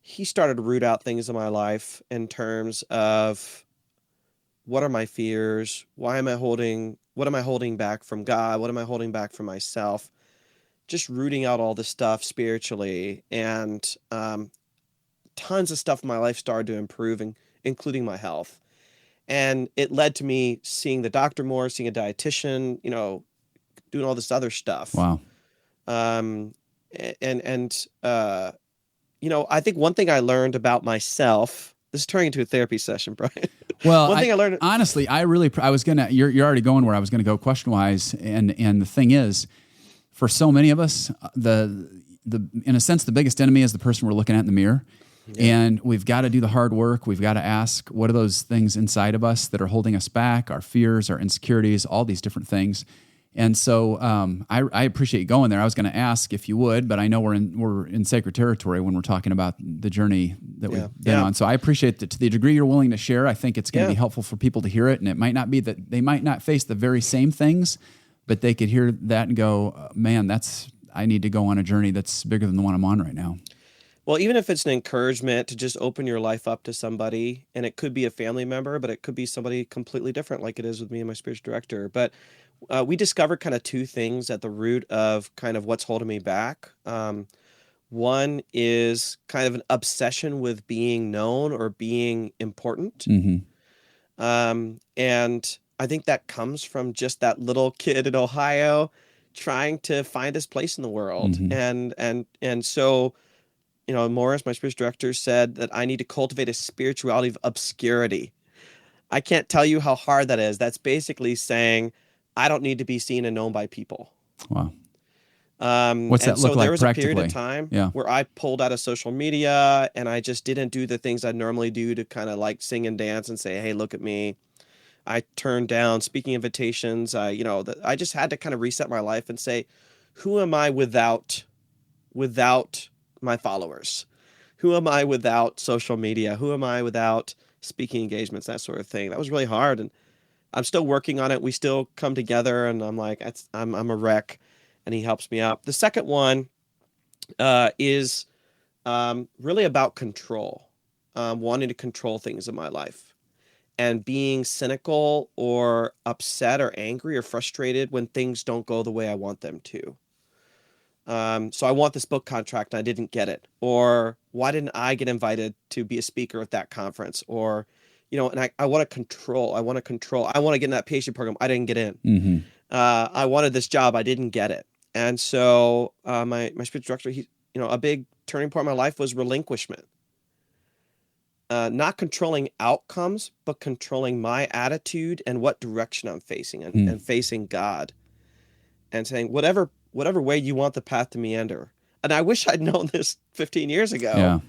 he started to root out things in my life in terms of what are my fears? What am I holding back from God? What am I holding back from myself? Just rooting out all this stuff spiritually, and tons of stuff in my life started to improve, including my health. And it led to me seeing the doctor more, seeing a dietitian, doing all this other stuff. Wow. I think one thing I learned about myself, this is turning into a therapy session, Brian. Well, one thing I learned, honestly, I was gonna. You're already going where I was gonna go question wise, and the thing is, for so many of us, in a sense, the biggest enemy is the person we're looking at in the mirror. Yeah. And we've got to do the hard work. We've got to ask, what are those things inside of us that are holding us back, our fears, our insecurities, all these different things. And so I appreciate you going there. I was going to ask if you would, but I know we're in sacred territory when we're talking about the journey that we've been on. So I appreciate that to the degree you're willing to share. I think it's going to be helpful for people to hear it. And it might not be that they might not face the very same things, but they could hear that and go, man, I need to go on a journey that's bigger than the one I'm on right now. Well, even if it's an encouragement to just open your life up to somebody, and it could be a family member, but it could be somebody completely different, like it is with me and my spiritual director. But we discovered kind of two things at the root of kind of what's holding me back. One is kind of an obsession with being known or being important. Mm-hmm. And I think that comes from just that little kid in Ohio trying to find his place in the world. Mm-hmm. And so, Morris, my spiritual director, said that I need to cultivate a spirituality of obscurity. I can't tell you how hard that is. That's basically saying I don't need to be seen and known by people. Wow. What's that look like practically? So there was a period of time where I pulled out of social media and I just didn't do the things I normally do to kind of like sing and dance and say, hey, look at me. I turned down speaking invitations. I just had to kind of reset my life and say, who am I without my followers? Who am I without social media? Who am I without speaking engagements, that sort of thing? That was really hard, and I'm still working on it. We still come together, and I'm like, I'm a wreck, and he helps me out. The second one is really about control, wanting to control things in my life, and being cynical or upset or angry or frustrated when things don't go the way I want them to. So I want this book contract and I didn't get it. Or why didn't I get invited to be a speaker at that conference? Or, and I want to control. I want to get in that PhD program. I didn't get in. Mm-hmm. I wanted this job. I didn't get it. And so my spiritual director, a big turning point in my life was relinquishment. Not controlling outcomes, but controlling my attitude and what direction I'm facing and facing God. And saying, whatever way you want the path to meander. And I wish I'd known this 15 years ago,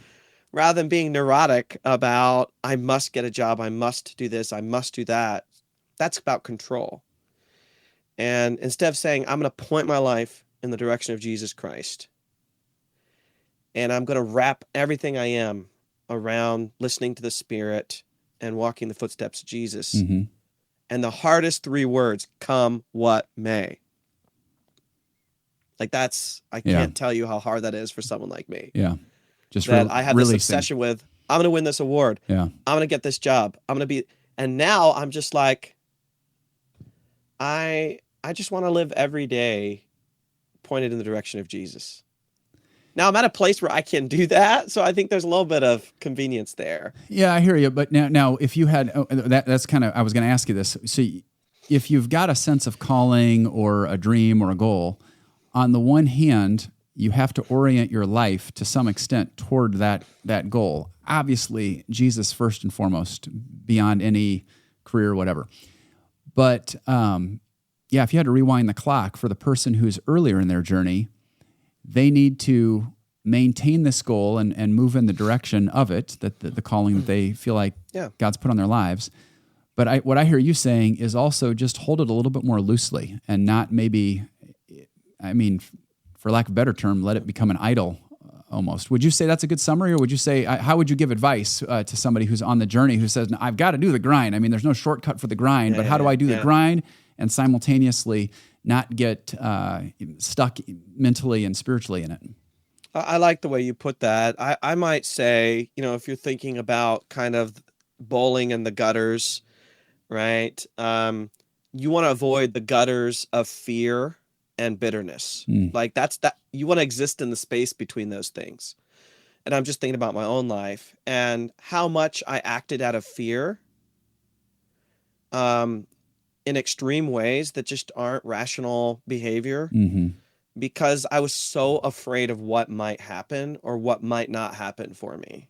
rather than being neurotic about, I must get a job, I must do this, I must do that. That's about control. And instead of saying, I'm going to point my life in the direction of Jesus Christ, and I'm going to wrap everything I am around listening to the Spirit and walking the footsteps of Jesus. Mm-hmm. And the hardest three words, come what may. Like I can't tell you how hard that is for someone like me. Yeah. Just that I have this obsession with, I'm going to win this award. Yeah. I'm going to get this job. I'm going to be, and now I'm just like, I just want to live every day pointed in the direction of Jesus. Now I'm at a place where I can do that. So I think there's a little bit of convenience there. Yeah, I hear you. But now if you had, that's kind of, I was going to ask you this. So if you've got a sense of calling or a dream or a goal, on the one hand, you have to orient your life to some extent toward that goal. Obviously, Jesus first and foremost, beyond any career or whatever. But if you had to rewind the clock for the person who's earlier in their journey, they need to maintain this goal and move in the direction of it, that the calling that they feel like God's put on their lives. But what I hear you saying is also just hold it a little bit more loosely and not maybe, for lack of a better term, let it become an idol almost. Would you say that's a good summary, or would you say, how would you give advice to somebody who's on the journey who says, no, I've got to do the grind. I mean, there's no shortcut for the grind, but how do I do the grind and simultaneously not get stuck mentally and spiritually in it? I like the way you put that. I might say, if you're thinking about kind of bowling in the gutters, right? You want to avoid the gutters of fear and bitterness. Like that you want to exist in the space between those things. And I'm just thinking about my own life and how much I acted out of fear, in extreme ways that just aren't rational behavior. Because I was so afraid of what might happen or what might not happen for me.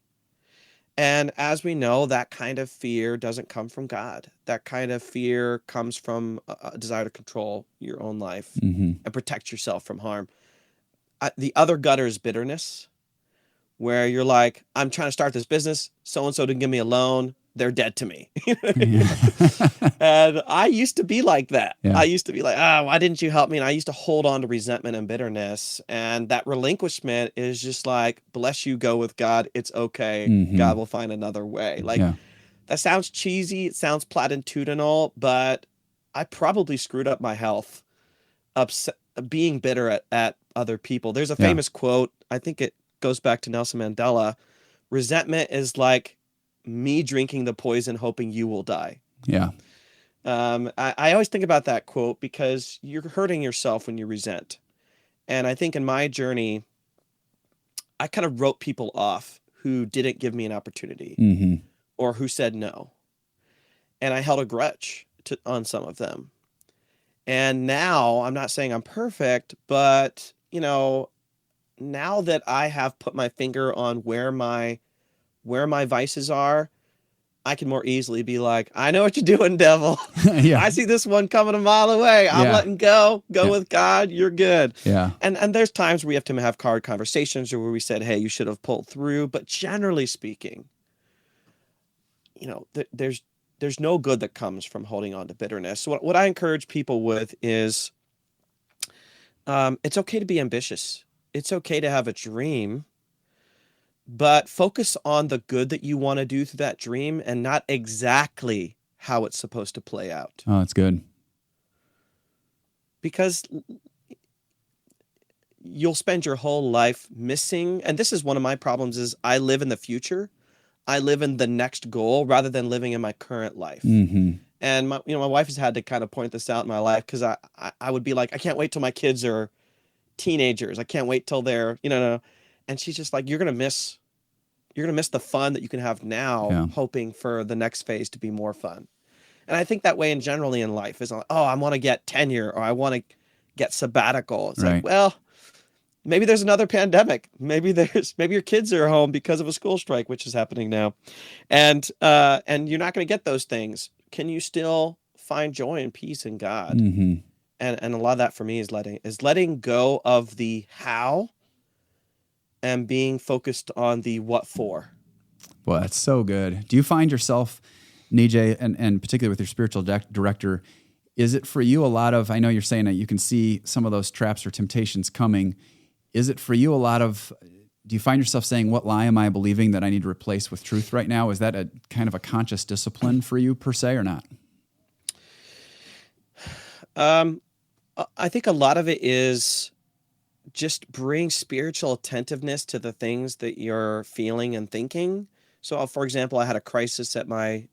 And as we know, that kind of fear doesn't come from God. That kind of fear comes from a desire to control your own life and protect yourself from harm. The other gutter is bitterness, where you're like, I'm trying to start this business. So-and-so didn't give me a loan. They're dead to me. And I used to be like that. Yeah. I used to be like, why didn't you help me? And I used to hold on to resentment and bitterness. And that relinquishment is just like, bless you, go with God. It's okay. God will find another way. Like, that sounds cheesy. It sounds platitudinal, but I probably screwed up my health, being bitter at other people. There's a famous quote. I think it goes back to Nelson Mandela. Resentment is like me drinking the poison hoping you will die. Yeah. I always think about that quote because you're hurting yourself when you resent. And I think in my journey, I kind of wrote people off who didn't give me an opportunity or who said no. And I held a grudge on some of them. And now, I'm not saying I'm perfect, but, now that I have put my finger on where my vices are, I can more easily be like, I know what you're doing, devil. I see this one coming a mile away. I'm letting go. Go with God. You're good. Yeah. And there's times where we have to have hard conversations or where we said, hey, you should have pulled through. But generally speaking, there's no good that comes from holding on to bitterness. So what I encourage people with is, it's okay to be ambitious. It's okay to have a dream. But focus on the good that you want to do through that dream and not exactly how it's supposed to play out. Oh, that's good. Because you'll spend your whole life missing, and this is one of my problems, is I live in the future. I live in the next goal rather than living in my current life. And my wife has had to kind of point this out in my life because I would be like, I can't wait till my kids are teenagers. I can't wait till they're, and she's just like, you're going to miss the fun that you can have now, hoping for the next phase to be more fun. And I think that way generally in life is like, I want to get tenure or I want to get sabbatical. It's like, well, maybe there's another pandemic. Maybe your kids are home because of a school strike, which is happening now. And you're not going to get those things. Can you still find joy and peace in God? And a lot of that for me is letting go of the how and being focused on the what for. Well, that's so good. Do you find yourself, Nijay, and particularly with your spiritual director, is it for you a lot of, I know you're saying that you can see some of those traps or temptations coming. Is it for you a lot of, do you find yourself saying, what lie am I believing that I need to replace with truth right now? Is that a kind of a conscious discipline for you per se or not? I think a lot of it is just bring spiritual attentiveness to the things that you're feeling and thinking. So, for example, I had a crisis at my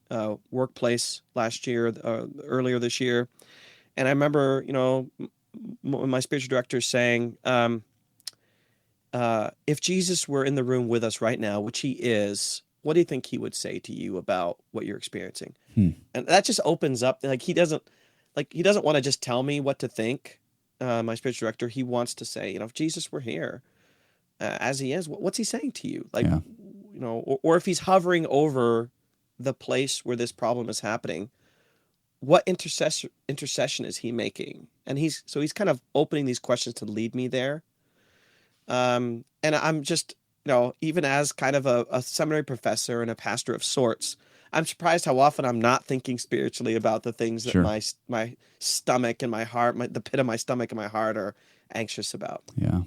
workplace earlier this year. And I remember, my spiritual director saying, if Jesus were in the room with us right now, which he is, what do you think he would say to you about what you're experiencing? And that just opens up, he doesn't want to just tell me what to think. My spiritual director, he wants to say, if Jesus were here as he is, what's he saying to you? Or if he's hovering over the place where this problem is happening, what intercession is he making? And he's kind of opening these questions to lead me there. And I'm just, even as kind of a seminary professor and a pastor of sorts, I'm surprised how often I'm not thinking spiritually about the things that my stomach and my heart, the pit of my stomach and my heart are anxious about. Yeah.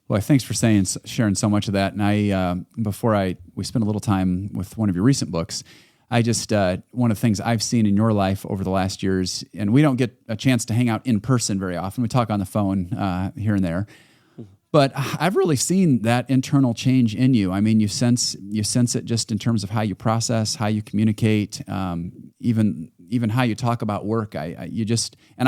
Well, thanks for sharing so much of that. And we spent a little time with one of your recent books. I just, one of the things I've seen in your life over the last years, and we don't get a chance to hang out in person very often. We talk on the phone here and there. But I've really seen that internal change in you. I mean, you sense it just in terms of how you process, how you communicate, even how you talk about work. I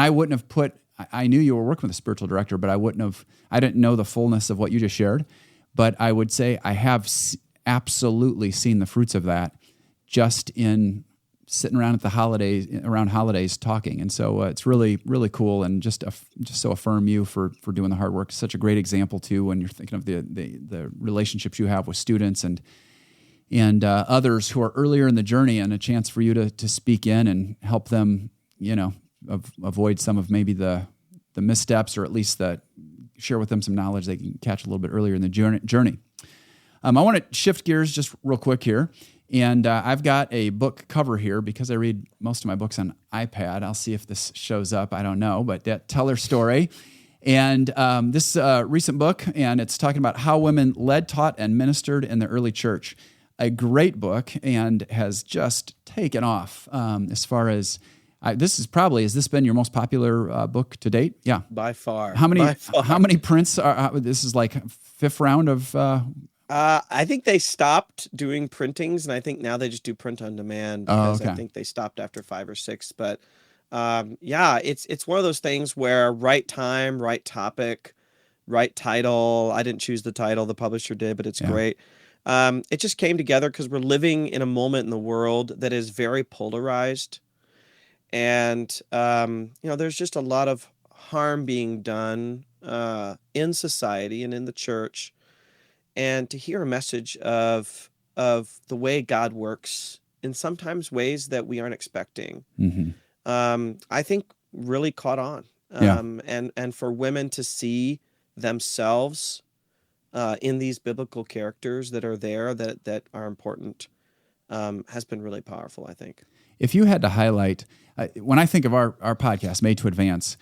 wouldn't have put. I knew you were working with a spiritual director, but I didn't know the fullness of what you just shared. But I would say I have absolutely seen the fruits of that just in sitting around around holidays talking. And so it's really, really cool, and just so affirm you for doing the hard work. It's such a great example too, when you're thinking of the relationships you have with students and others who are earlier in the journey, and a chance for you to speak in and help them, avoid some of maybe the missteps, or at least share with them some knowledge they can catch a little bit earlier in the journey. I want to shift gears just real quick here. And I've got a book cover here because I read most of my books on iPad. I'll see if this shows up. I don't know, but Tell Her Story. And this recent book, and it's talking about how women led, taught, and ministered in the early church. A great book, and has just taken off as far as... has this been your most popular book to date? Yeah. By far. How many prints are... this is like fifth round of... I think they stopped doing printings, and I think now they just do print on demand, because I think they stopped after 5 or 6. But it's one of those things where right time, right topic, right title. I didn't choose the title, the publisher did, but it's great. It just came together because we're living in a moment in the world that is very polarized, and there's just a lot of harm being done in society and in the church. And to hear a message of the way God works in sometimes ways that we aren't expecting, I think really caught on. And for women to see themselves in these biblical characters that are there, that are important, has been really powerful, I think. If you had to highlight, when I think of our podcast, Made to Advance,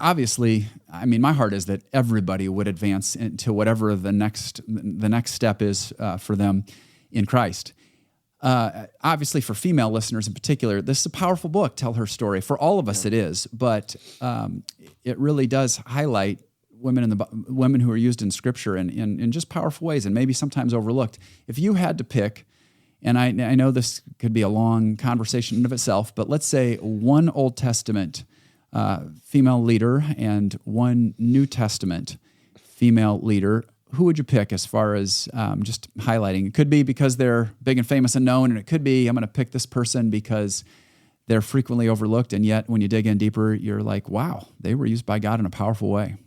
obviously, I mean, my heart is that everybody would advance into whatever the next step is for them in Christ. Obviously, for female listeners in particular, this is a powerful book, Tell Her Story. For all of us, it is, but it really does highlight women who are used in Scripture in just powerful ways, and maybe sometimes overlooked. If you had to pick, and I know this could be a long conversation in of itself, but let's say one Old Testament female leader and one New Testament female leader, who would you pick as far as just highlighting? It could be because they're big and famous and known, and it could be I'm going to pick this person because they're frequently overlooked, and yet when you dig in deeper, you're like, wow, they were used by God in a powerful way.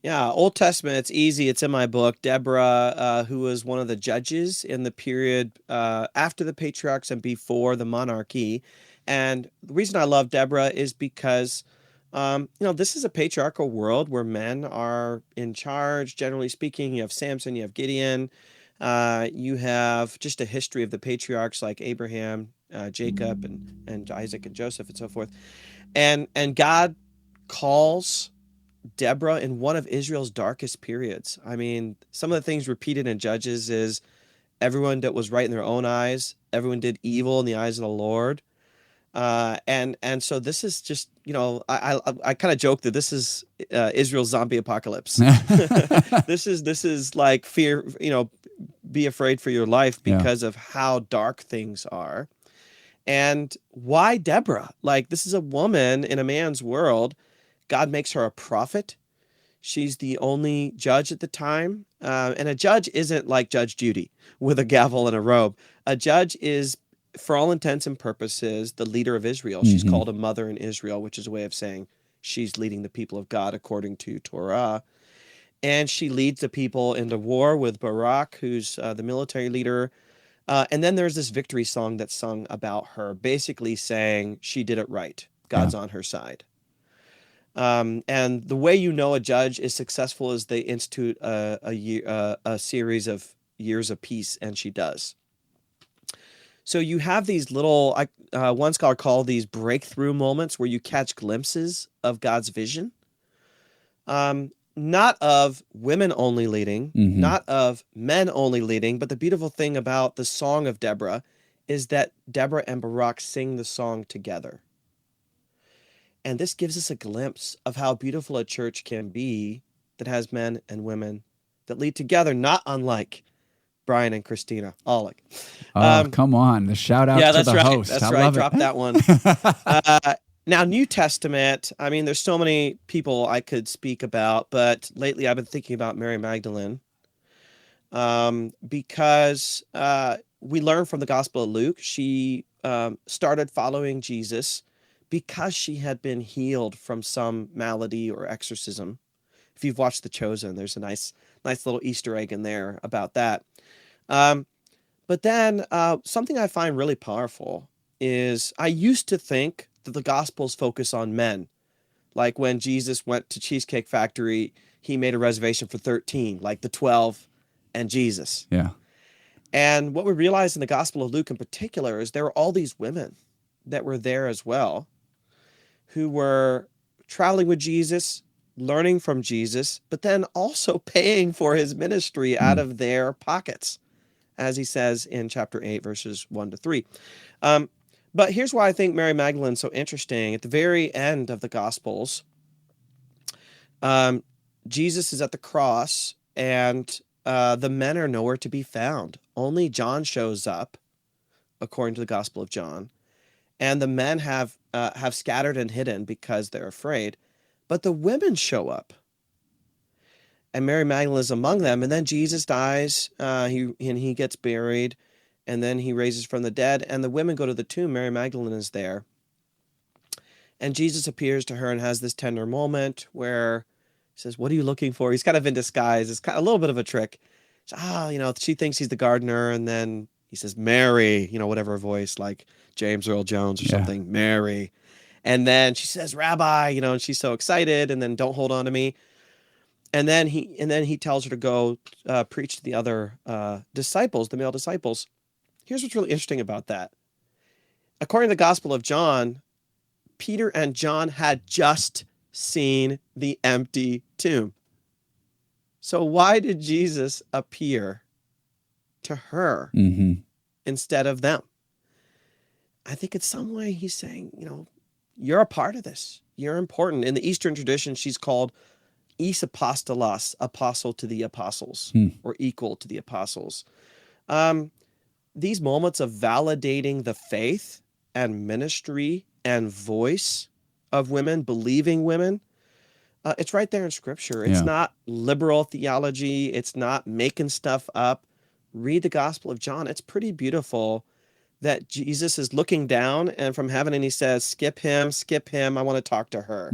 Yeah, Old Testament, it's easy. It's in my book. Deborah, who was one of the judges in the period after the patriarchs and before the monarchy. And the reason I love Deborah is because, this is a patriarchal world where men are in charge, generally speaking. You have Samson, you have Gideon, you have just a history of the patriarchs like Abraham, Jacob, and Isaac and Joseph and so forth. And God calls Deborah in one of Israel's darkest periods. I mean, some of the things repeated in Judges is everyone that was right in their own eyes, everyone did evil in the eyes of the Lord. And so this is just, I kind of joke that this is Israel's zombie apocalypse. This is like fear, be afraid for your life because of how dark things are. And why Deborah? Like, this is a woman in a man's world. God makes her a prophet. She's the only judge at the time. And a judge isn't like Judge Judy with a gavel and a robe. A judge is, for all intents and purposes, the leader of Israel. She's called a mother in Israel, which is a way of saying she's leading the people of God according to Torah. And she leads the people into war with Barak, who's the military leader. And then there's this victory song that's sung about her, basically saying she did it right. God's on her side. And the way you know a judge is successful is they institute a series of years of peace, and she does. So you have these little, one scholar called these breakthrough moments where you catch glimpses of God's vision, not of women only leading, not of men only leading, but the beautiful thing about the Song of Deborah is that Deborah and Barak sing the song together. And this gives us a glimpse of how beautiful a church can be that has men and women that lead together, not unlike Brian and Christina Aulick. Oh, come on. The shout out Yeah, to that's the right. host. That's I right. love Drop it. that one. Now, New Testament, I mean, there's so many people I could speak about, but lately I've been thinking about Mary Magdalene because we learn from the Gospel of Luke, she started following Jesus because she had been healed from some malady or exorcism. If you've watched The Chosen, there's a nice little Easter egg in there about that. But then something I find really powerful is I used to think that the Gospels focus on men. Like when Jesus went to Cheesecake Factory, he made a reservation for 13, like the 12 and Jesus. Yeah. And what we realize in the Gospel of Luke in particular is there were all these women that were there as well who were traveling with Jesus, learning from Jesus, but then also paying for his ministry out of their pockets, as he says in chapter 8, verses 1 to 3. But here's why I think Mary Magdalene's so interesting. At the very end of the Gospels, Jesus is at the cross, and the men are nowhere to be found. Only John shows up, according to the Gospel of John, and the men have scattered and hidden because they're afraid. But the women show up, and Mary Magdalene is among them. And then Jesus dies, he gets buried, and then he raises from the dead, and the women go to the tomb. Mary Magdalene is there. And Jesus appears to her and has this tender moment where he says, "What are you looking for?" He's kind of in disguise. It's kind of a little bit of a trick. She thinks he's the gardener, and then he says, "Mary," whatever voice, like James Earl Jones or something, "Mary." And then she says, "Rabbi," and she's so excited, and then, "Don't hold on to me." And then he tells her to go preach to the other disciples, the male disciples. Here's what's really interesting about that. According to the Gospel of John, Peter and John had just seen the empty tomb. So why did Jesus appear to her instead of them? I think in some way he's saying, you're a part of this. You're important. In the Eastern tradition, she's called is apostolos, apostle to the apostles, or equal to the apostles. These moments of validating the faith and ministry and voice of women, believing women, it's right there in Scripture. It's not liberal theology. It's not making stuff up. Read the Gospel of John. It's pretty beautiful that Jesus is looking down and from heaven, and he says, skip him. I want to talk to her.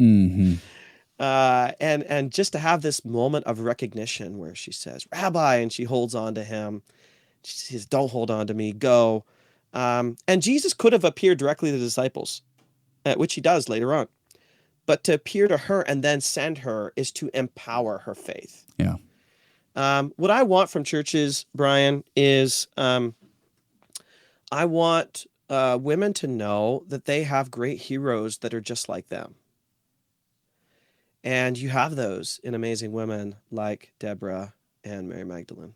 And just to have this moment of recognition where she says, "Rabbi," and she holds on to him. She says, "Don't hold on to me, go." And Jesus could have appeared directly to the disciples, which he does later on. But to appear to her and then send her is to empower her faith. Yeah. What I want from churches, Brian, is I want women to know that they have great heroes that are just like them. And you have those in amazing women like Deborah and Mary Magdalene.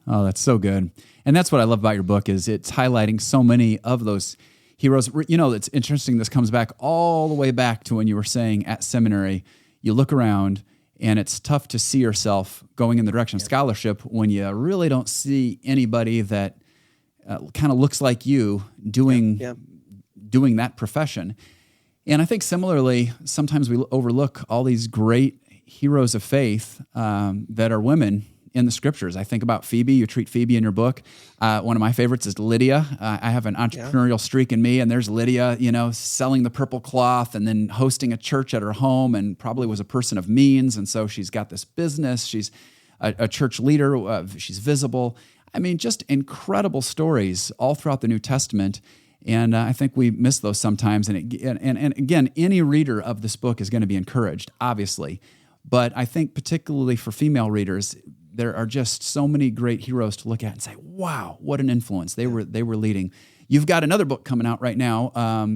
Oh, that's so good. And that's what I love about your book is it's highlighting so many of those heroes. It's interesting. This comes back all the way back to when you were saying at seminary, you look around and it's tough to see yourself going in the direction of scholarship when you really don't see anybody that kind of looks like you doing that profession. And I think similarly, sometimes we overlook all these great heroes of faith that are women in the Scriptures. I think about Phoebe. You treat Phoebe in your book. One of my favorites is Lydia. I have an entrepreneurial streak in me, and there's Lydia, selling the purple cloth and then hosting a church at her home, and probably was a person of means. And so she's got this business. She's a church leader. She's visible. I mean, just incredible stories all throughout the New Testament. And I think we miss those sometimes. And again, any reader of this book is going to be encouraged, obviously. But I think particularly for female readers, there are just so many great heroes to look at and say, wow, what an influence they were leading. You've got another book coming out right now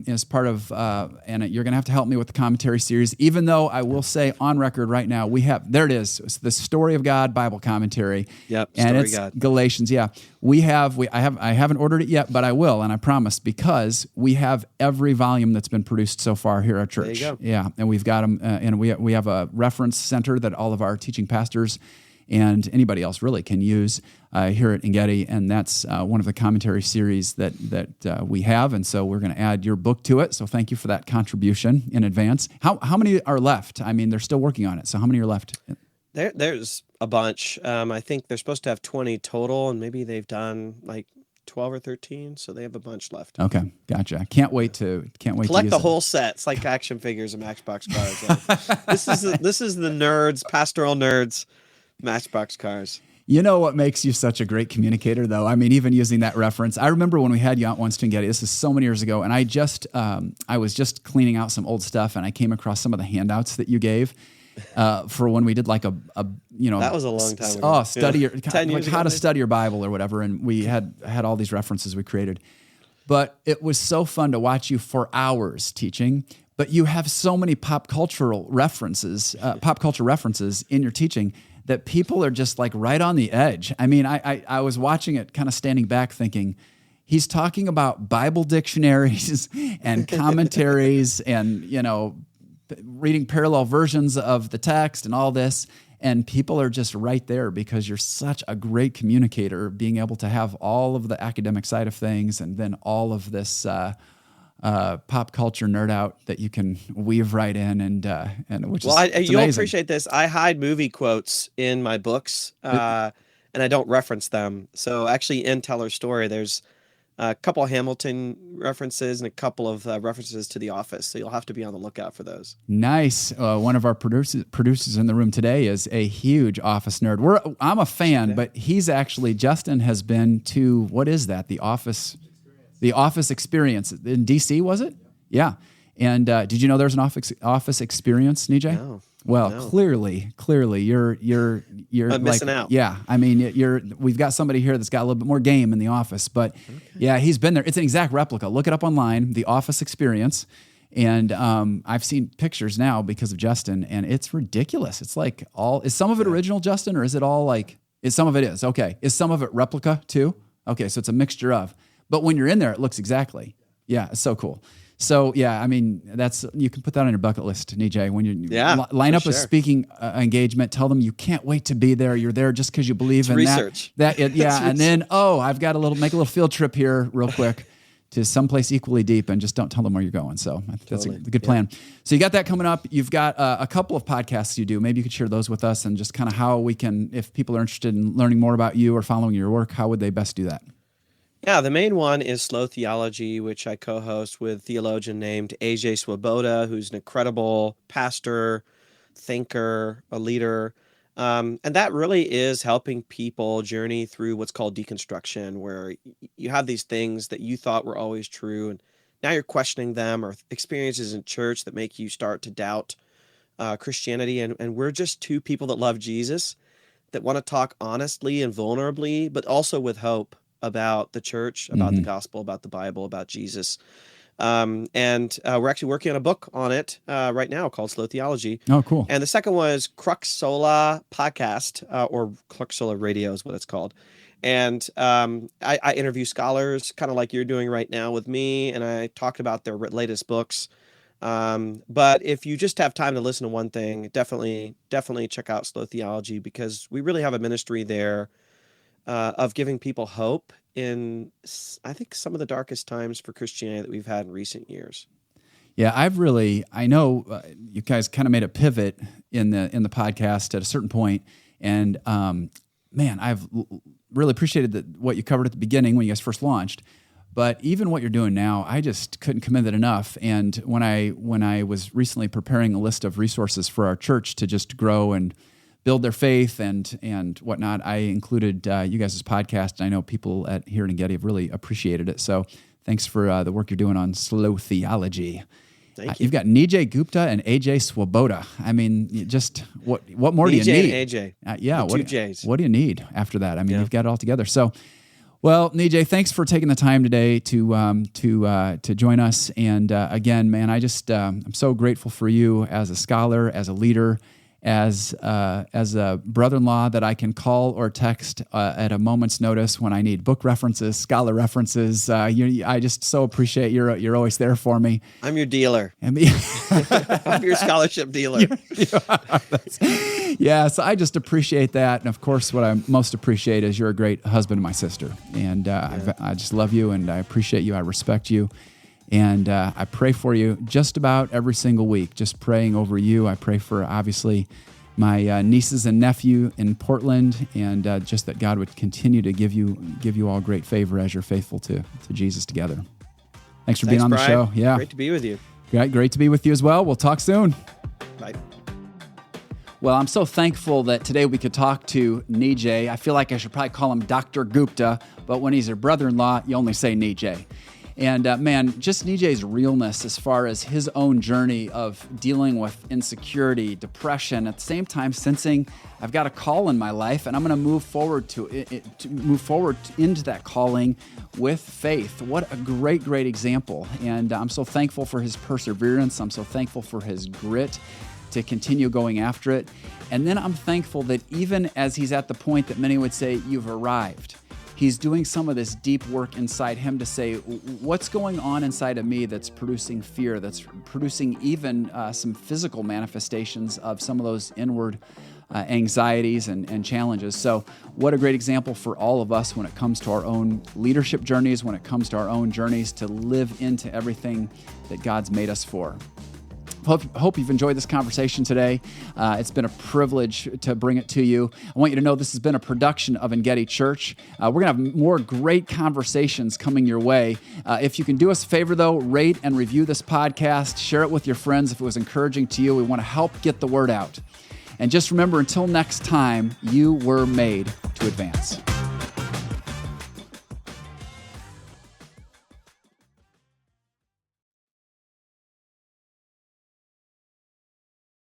as part of, and you're going to have to help me with the commentary series, even though I will say on record right now, there it is. It's the Story of God Bible commentary. Yep, and Story it's God. Galatians. Yeah, I haven't ordered it yet, but I will, and I promise, because we have every volume that's been produced so far here at our church. There you go. Yeah, and we've got them, and we have a reference center that all of our teaching pastors and anybody else really can use here at Engedi, and that's one of the commentary series that we have, and so we're going to add your book to it. So thank you for that contribution in advance. How many are left? I mean, they're still working on it. So how many are left? There's a bunch. I think they're supposed to have 20 total, and maybe they've done like 12 or 13, so they have a bunch left. Okay, gotcha. Can't wait to collect use the it. whole set. It's like action figures and Matchbox cars. This is the nerds, pastoral nerds. Matchbox cars. You know what makes you such a great communicator, though? I mean, even using that reference, I remember when we had you out once to Engedi. This is so many years ago, and I was just cleaning out some old stuff, and I came across some of the handouts that you gave for when we did like a that was a long time ago. Study your 10 years like how ago, to study your Bible or whatever, and we had all these references we created. But it was so fun to watch you for hours teaching. But you have so many pop culture references in your teaching that people are just like right on the edge. I mean, I was watching it kind of standing back thinking, he's talking about Bible dictionaries and commentaries and, reading parallel versions of the text and all this. And people are just right there because you're such a great communicator, being able to have all of the academic side of things and then all of this pop culture nerd out that you can weave right in, and which is you'll amazing. appreciate this. I hide movie quotes in my books, and I don't reference them. So actually, in Tell Her Story, there's a couple of Hamilton references and a couple of references to The Office. So you'll have to be on the lookout for those. Nice. One of our producers in the room today is a huge Office nerd. I'm a fan, but Justin has been to, what is that? The Office Experience in DC, was it? Yeah. And did you know there's an Office Experience, Nijay? No. Well, No. clearly, you're I'm missing out. Yeah, I mean, we've got somebody here that's got a little bit more game in the office, but yeah, he's been there. It's an exact replica. Look it up online, the Office Experience, and I've seen pictures now because of Justin, and it's ridiculous. It's like is some of it original, Justin, or is it all like? Some of it is okay. Is some of it replica too? Okay, so it's a mixture of. But when you're in there, it looks exactly. Yeah, it's so cool. So yeah, I mean, you can put that on your bucket list, Nijay. When you line up a speaking engagement, tell them you can't wait to be there. You're there just because you believe in research. And then I've got make a little field trip here real quick to someplace equally deep, and just don't tell them where you're going. So I think that's a good plan. So you got that coming up. You've got a couple of podcasts you do. Maybe you could share those with us, and just kind of how we can, if people are interested in learning more about you or following your work, how would they best do that? Yeah, the main one is Slow Theology, which I co-host with a theologian named AJ Swoboda, who's an incredible pastor, thinker, a leader. And that really is helping people journey through what's called deconstruction, where you have these things that you thought were always true, and now you're questioning them, or experiences in church that make you start to doubt Christianity. And we're just two people that love Jesus, that want to talk honestly and vulnerably, but also with hope about the church, about the gospel, about the Bible, about Jesus. And we're actually working on a book on it right now called Slow Theology. Oh, cool. And the second one is Crux Sola Podcast, or Crux Sola Radio is what it's called. And I interview scholars, kind of like you're doing right now with me, and I talked about their latest books. But if you just have time to listen to one thing, definitely check out Slow Theology, because we really have a ministry there of giving people hope in, I think, some of the darkest times for Christianity that we've had in recent years. Yeah, I know you guys kind of made a pivot in the podcast at a certain point, and man, I've really appreciated what you covered at the beginning when you guys first launched. But even what you're doing now, I just couldn't commend it enough. And when I was recently preparing a list of resources for our church to just grow and build their faith and whatnot, I included you guys' podcast. And I know people here at Engedi have really appreciated it. So thanks for the work you're doing on Slow Theology. Thank you. You've got Nijay Gupta and AJ Swoboda. I mean, just what more do you need? Nijay and AJ. Yeah, two J's. What do you need after that? I mean, you've got it all together. So Well, Nijay, thanks for taking the time today to join us. And again, man, I'm so grateful for you as a scholar, as a leader, as a brother-in-law that I can call or text at a moment's notice when I need book references, scholar references. I just so appreciate you're always there for me. I'm your dealer. I'm your scholarship dealer. Yeah, so I just appreciate that. And of course, what I most appreciate is you're a great husband to my sister. And I just love you, and I appreciate you. I respect you. And I pray for you just about every single week, just praying over you. I pray for, obviously, my nieces and nephew in Portland, and just that God would continue to give you all great favor as you're faithful to Jesus together. Thanks for being on the Brian. show. Yeah, great to be with you. Great to be with you as well. We'll talk soon. Bye. Well, I'm so thankful that today we could talk to Nijay. I feel like I should probably call him Dr. Gupta, but when he's your brother-in-law, you only say Nijay. And man, just Nijay's realness as far as his own journey of dealing with insecurity, depression, at the same time sensing I've got a call in my life, and I'm going to move forward into that calling with faith. What a great example. And I'm so thankful for his perseverance. I'm so thankful for his grit to continue going after it. And then I'm thankful that even as he's at the point that many would say, you've arrived, he's doing some of this deep work inside him to say, what's going on inside of me that's producing fear, that's producing even some physical manifestations of some of those inward anxieties and challenges. So what a great example for all of us when it comes to our own leadership journeys, when it comes to our own journeys to live into everything that God's made us for. Hope you've enjoyed this conversation today. It's been a privilege to bring it to you. I want you to know this has been a production of Engedi Church. We're going to have more great conversations coming your way. If you can do us a favor, though, rate and review this podcast. Share it with your friends if it was encouraging to you. We want to help get the word out. And just remember, until next time, you were made to advance.